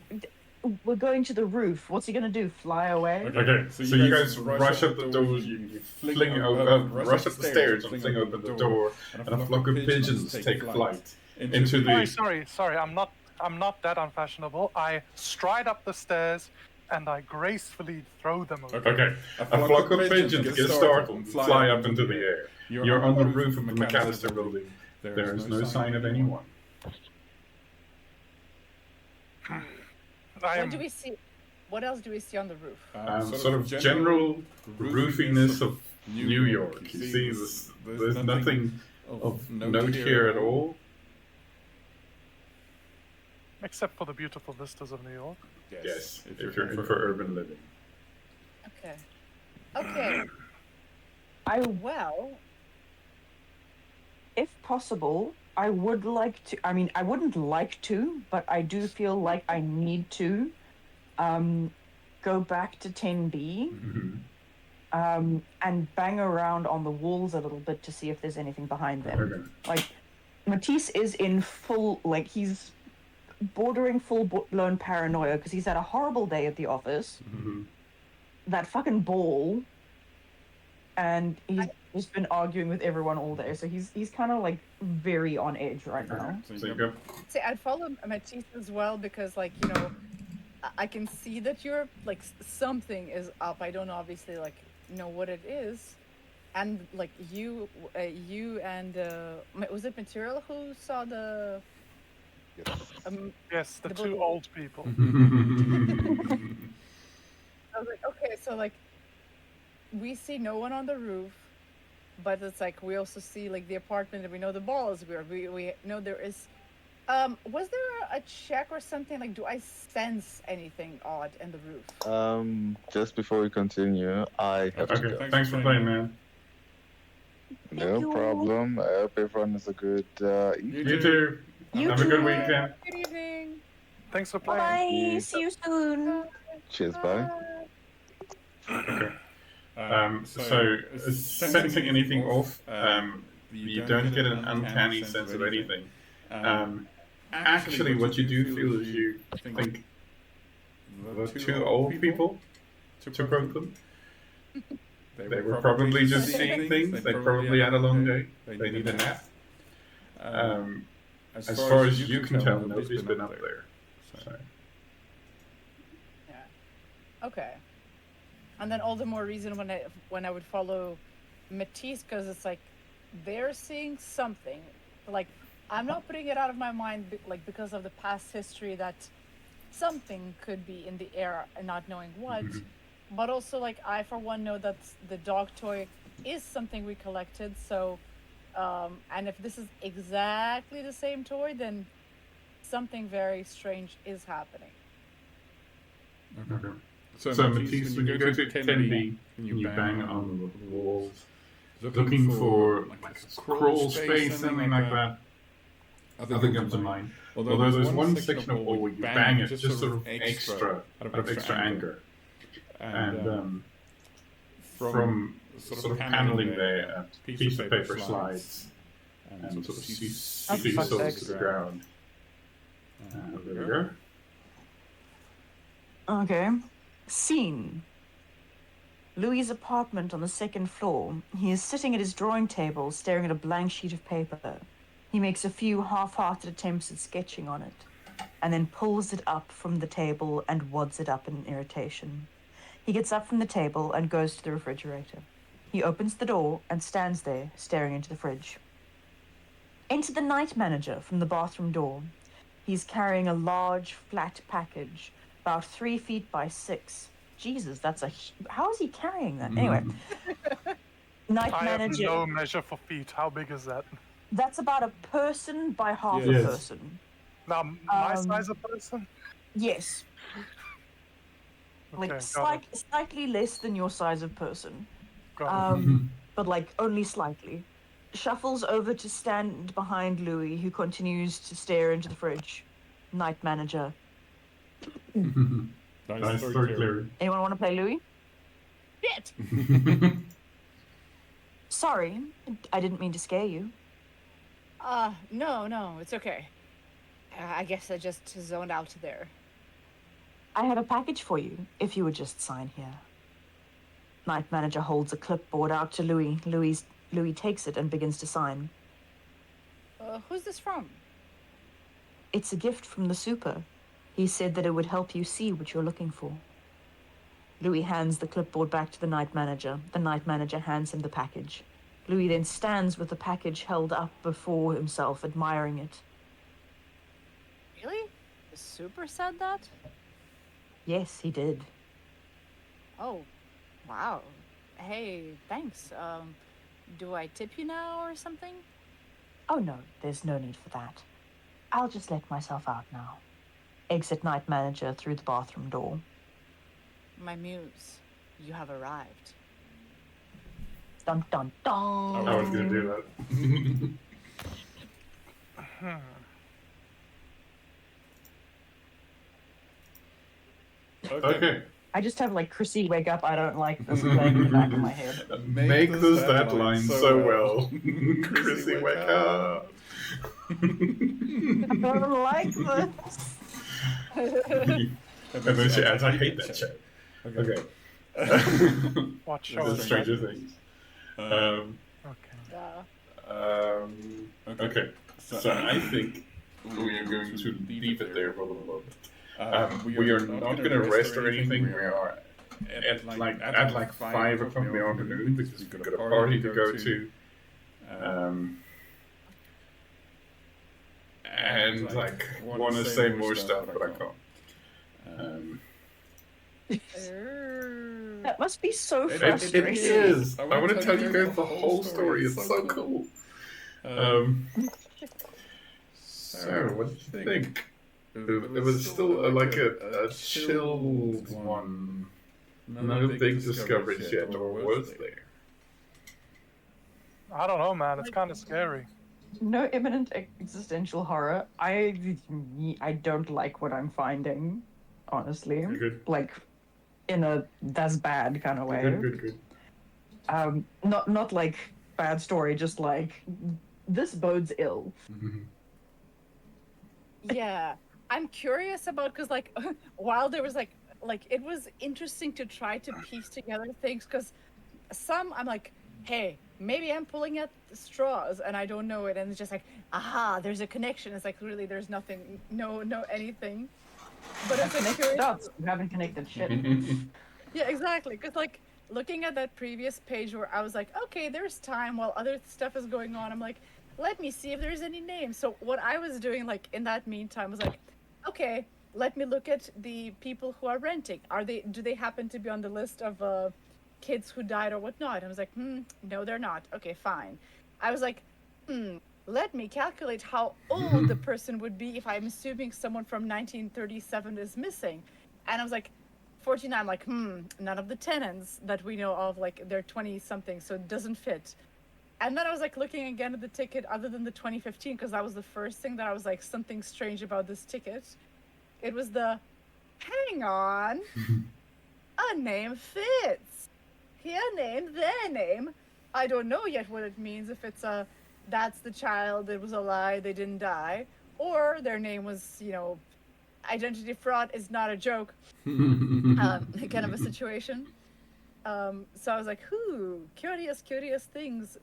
we're going to the roof. What's he gonna do? Fly away? okay. So you guys rush up the door. You fling rush up the stairs and fling open the door, and a flock of pigeons take flight into the. Sorry, I'm not that unfashionable. I stride up the stairs and I gracefully throw them over. Okay, a flock of pigeons get startled and fly up into the air. You're on the roof of the McAllister building. There is no sign of anyone. I What am do we see? What else do we see on the roof? Sort of general roofiness of New York. You see, there's nothing of note here at all. except for the beautiful vistas of New York. Yes, if you're in for urban living. Okay. Okay. Well, If possible, I would like to. I mean, I wouldn't like to, but I do feel like I need to go back to 10B and bang around on the walls a little bit to see if there's anything behind them. Okay. Like, Matisse is in full, like, he's bordering full-blown paranoia because he's had a horrible day at the office. That fucking ball. And he's just been arguing with everyone all day, so he's kind of like very on edge right now. So you go. see, I'd follow Matisse as well because, like, you know, I can see that you're like something is up. I don't obviously like know what it is, and like you and was it Material who saw the? Yes, the The two boogie. old people. I was like, okay, so like we see no one on the roof, but it's like we also see like the apartment and we know the ball is weird. We know there is. Was there a check or something? Like, do I sense anything odd in the roof? Just before we continue, I have to go. Okay, thanks for playing, man. No you. problem. I hope everyone has a good evening. You too. You Have a good too. weekend. Good evening. Thanks for playing. Bye. Yeah. See you soon. Cheers, bye. Okay. So sensing anything off, you don't get an uncanny sense of anything. Actually, what you do feel is you think the two old people, to quote them, they were probably just seeing things. They probably had a long day. They need a nap. As far as you can tell, nobody's been up there. So. Yeah. Okay. And then all the more reason when I would follow Matisse, because it's like they're seeing something. Like, I'm not putting it out of my mind, like, because of the past history that something could be in the air and not knowing what. But also, like, I for one know that the dog toy is something we collected. So, and if this is exactly the same toy, then something very strange is happening. Okay. So Matisse, when you go to 10B and you bang on the walls, looking for like a crawl space, something like that, nothing comes to mind. Although there's one section of wall where you bang it just sort of extra, out of extra anger. And from sort of paneling there, a piece of paper slides and sort of seesaws to the ground. There we go. Okay. Scene. Louis' apartment on the second floor. He is sitting at his drawing table, staring at a blank sheet of paper. He makes a few half-hearted attempts at sketching on it, and then pulls it up from the table and wads it up in irritation. He gets up from the table and goes to the refrigerator. He opens the door and stands there, staring into the fridge. Enter the night manager from the bathroom door. He's carrying a large, flat package, about 3 feet by 6. Jesus, how is he carrying that? Anyway, night I have manager. no measure for feet. How big is that? That's about a person by half Yes. a person. Now, my size of person? Yes. Okay, Like got it. slightly less than your size of person. Got it. But like only slightly. Shuffles over to stand behind Louis, who continues to stare into the fridge. Night manager. Nice, very clear. Anyone want to play Louis? Shit! Sorry, I didn't mean to scare you. No, it's okay. I guess I just zoned out there. I have a package for you, if you would just sign here. Night manager holds a clipboard out to Louis. Louis takes it and begins to sign. Who's this from? It's a gift from the super. He said that it would help you see what you're looking for. Louis hands the clipboard back to the night manager. The night manager hands him the package. Louis then stands with the package held up before himself, admiring it. Really? The super said that? Yes, he did. Oh, wow. Hey, thanks. Do I tip you now or something? Oh no, there's no need for that. I'll just let myself out now. Exit night manager through the bathroom door. My muse, you have arrived. Dun dun dun. I was gonna do that. Okay. I just have like Chrissy wake up, I don't like this playing in the back of my head. Make this that line so well. Chrissy, wake up. I don't like this. And then she adds, I hate that show. Okay. What show This is is Stranger that? Things. Okay. Okay. So I think we are going to leave it there for the moment. We are not going to rest or anything. We are at like 5 o'clock in the afternoon because we've got a party to go to. And like want to say more stuff, but I can't. That must be so It frustrating. is. I want to tell you guys the whole story. It's so cool. So, what did you think? It was still like a chilled one. No big discoveries yet, or was there? I don't know, man. It's kind of scary. No imminent existential horror. I don't like what I'm finding, honestly. Good. Like, in a that's bad kind of way. Good. Not like bad story, just like this bodes ill. Yeah, I'm curious about because like while there was like it was interesting to try to piece together things because some I'm like, hey, maybe I'm pulling at the straws and I don't know it, and it's just like, aha, there's a connection. It's like really there's nothing, no anything. But it's like curious. Dots. You haven't connected shit. Yeah, exactly. Because like looking at that previous page where I was like, okay, there's time while other stuff is going on. I'm like, let me see if there's any names. So what I was doing like in that meantime was like, okay, let me look at the people who are renting. Do they happen to be on the list of kids who died or whatnot? I was like, no, they're not. Okay, fine. I was like, let me calculate how old the person would be if I'm assuming someone from 1937 is missing. And I was like, 49, I'm like, none of the tenants that we know of, like, they're 20-something, so it doesn't fit. And then I was, like, looking again at the ticket other than the 2015, because that was the first thing that I was like, something strange about this ticket. It was hang on, a name fits. Here name, their name. I don't know yet what it means, if it's that's the child, it was a lie, they didn't die. Or their name was, identity fraud is not a joke, kind of a situation. So I was like, curious things,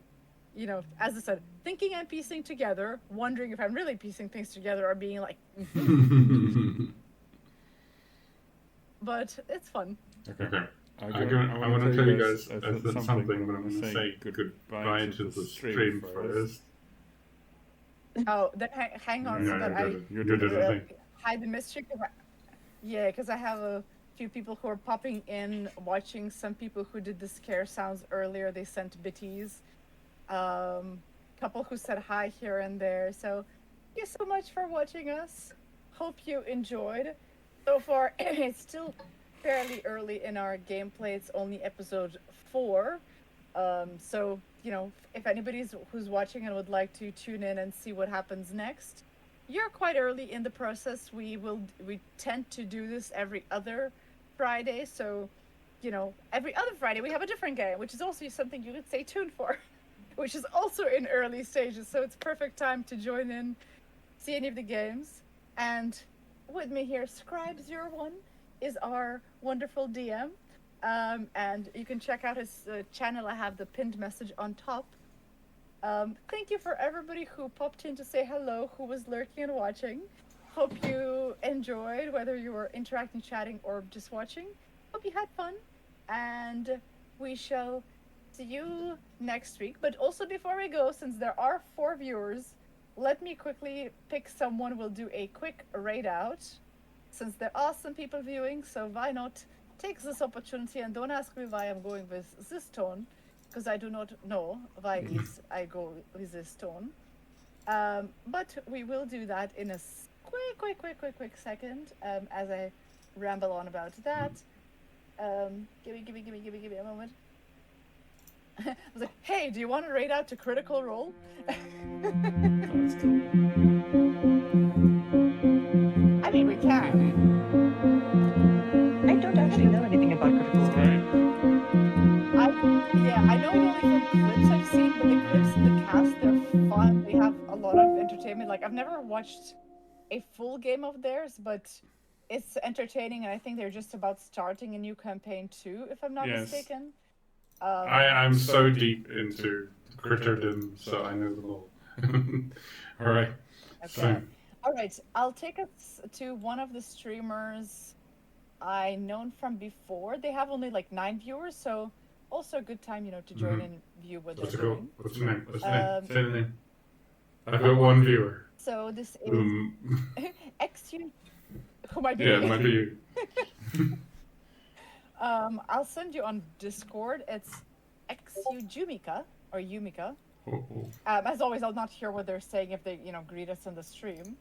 as I said, thinking I'm piecing together, wondering if I'm really piecing things together or being like, but it's fun. Okay. I want to tell you guys something, but I'm going to say goodbye to the stream first. Oh, then hang on, so that You did it, I think. hide the mystery. Yeah, because I have a few people who are popping in, watching. Some people who did the scare sounds earlier, they sent bitties. Couple who said hi here and there. So, thank you so much for watching us. Hope you enjoyed. So far, it's still fairly early in our gameplay. It's only episode 4. So, if anybody's who's watching and would like to tune in and see what happens next, you're quite early in the process. We tend to do this every other Friday. So, every other Friday we have a different game, which is also something you could stay tuned for, which is also in early stages. So it's perfect time to join in, see any of the games. And with me here, Scribe01 is our wonderful DM. And you can check out his channel. I have the pinned message on top. Thank you for everybody who popped in to say hello, who was lurking and watching. Hope you enjoyed, whether you were interacting, chatting, or just watching. Hope you had fun. And we shall see you next week. But also before we go, since there are 4 viewers, let me quickly pick someone. We'll do a quick raid out, since there are some people viewing, so why not take this opportunity, and don't ask me why I'm going with this tone, because I do not know why I go with this tone. But we will do that in a quick second, as I ramble on about that. Give me a moment. I was like, hey, do you want to raid out to Critical Role? I mean, we can. I don't actually know anything about Critical Role. I know it only from clips I've seen, but the clips in the cast, they're fun. They have a lot of entertainment. Like, I've never watched a full game of theirs, but it's entertaining, and I think they're just about starting a new campaign too, if I'm not mistaken. I'm so deep into Critterdom, so I know them all. All right. Okay. All right. I'll take us to one of the streamers I known from before. They have only like 9 viewers, so also a good time, to join and view what they're doing. What's the name? Say the name. I've got 1 viewer. So this is XU. Who might be? Yeah, it might be you. I'll send you on Discord. It's XU Jumika or Yumika. As always, I'll not hear what they're saying if they, greet us on the stream.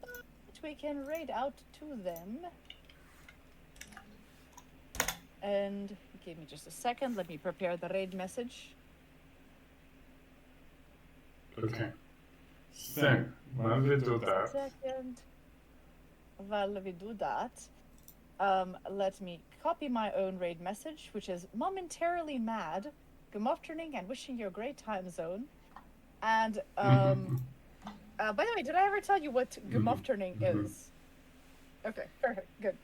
But we can raid out to them. And give me just a second. Let me prepare the raid message. Okay. So, while we do that. While we do that, let me copy my own raid message, which is momentarily mad, good afternoon, and wishing you a great time zone. And by the way, did I ever tell you what good afternoon is? Okay, perfect, good.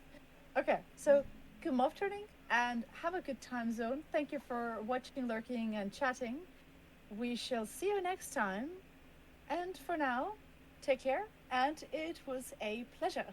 Okay, so good afternoon, and have a good time zone. Thank you for watching, lurking, and chatting. We shall see you next time. And for now, take care, and it was a pleasure.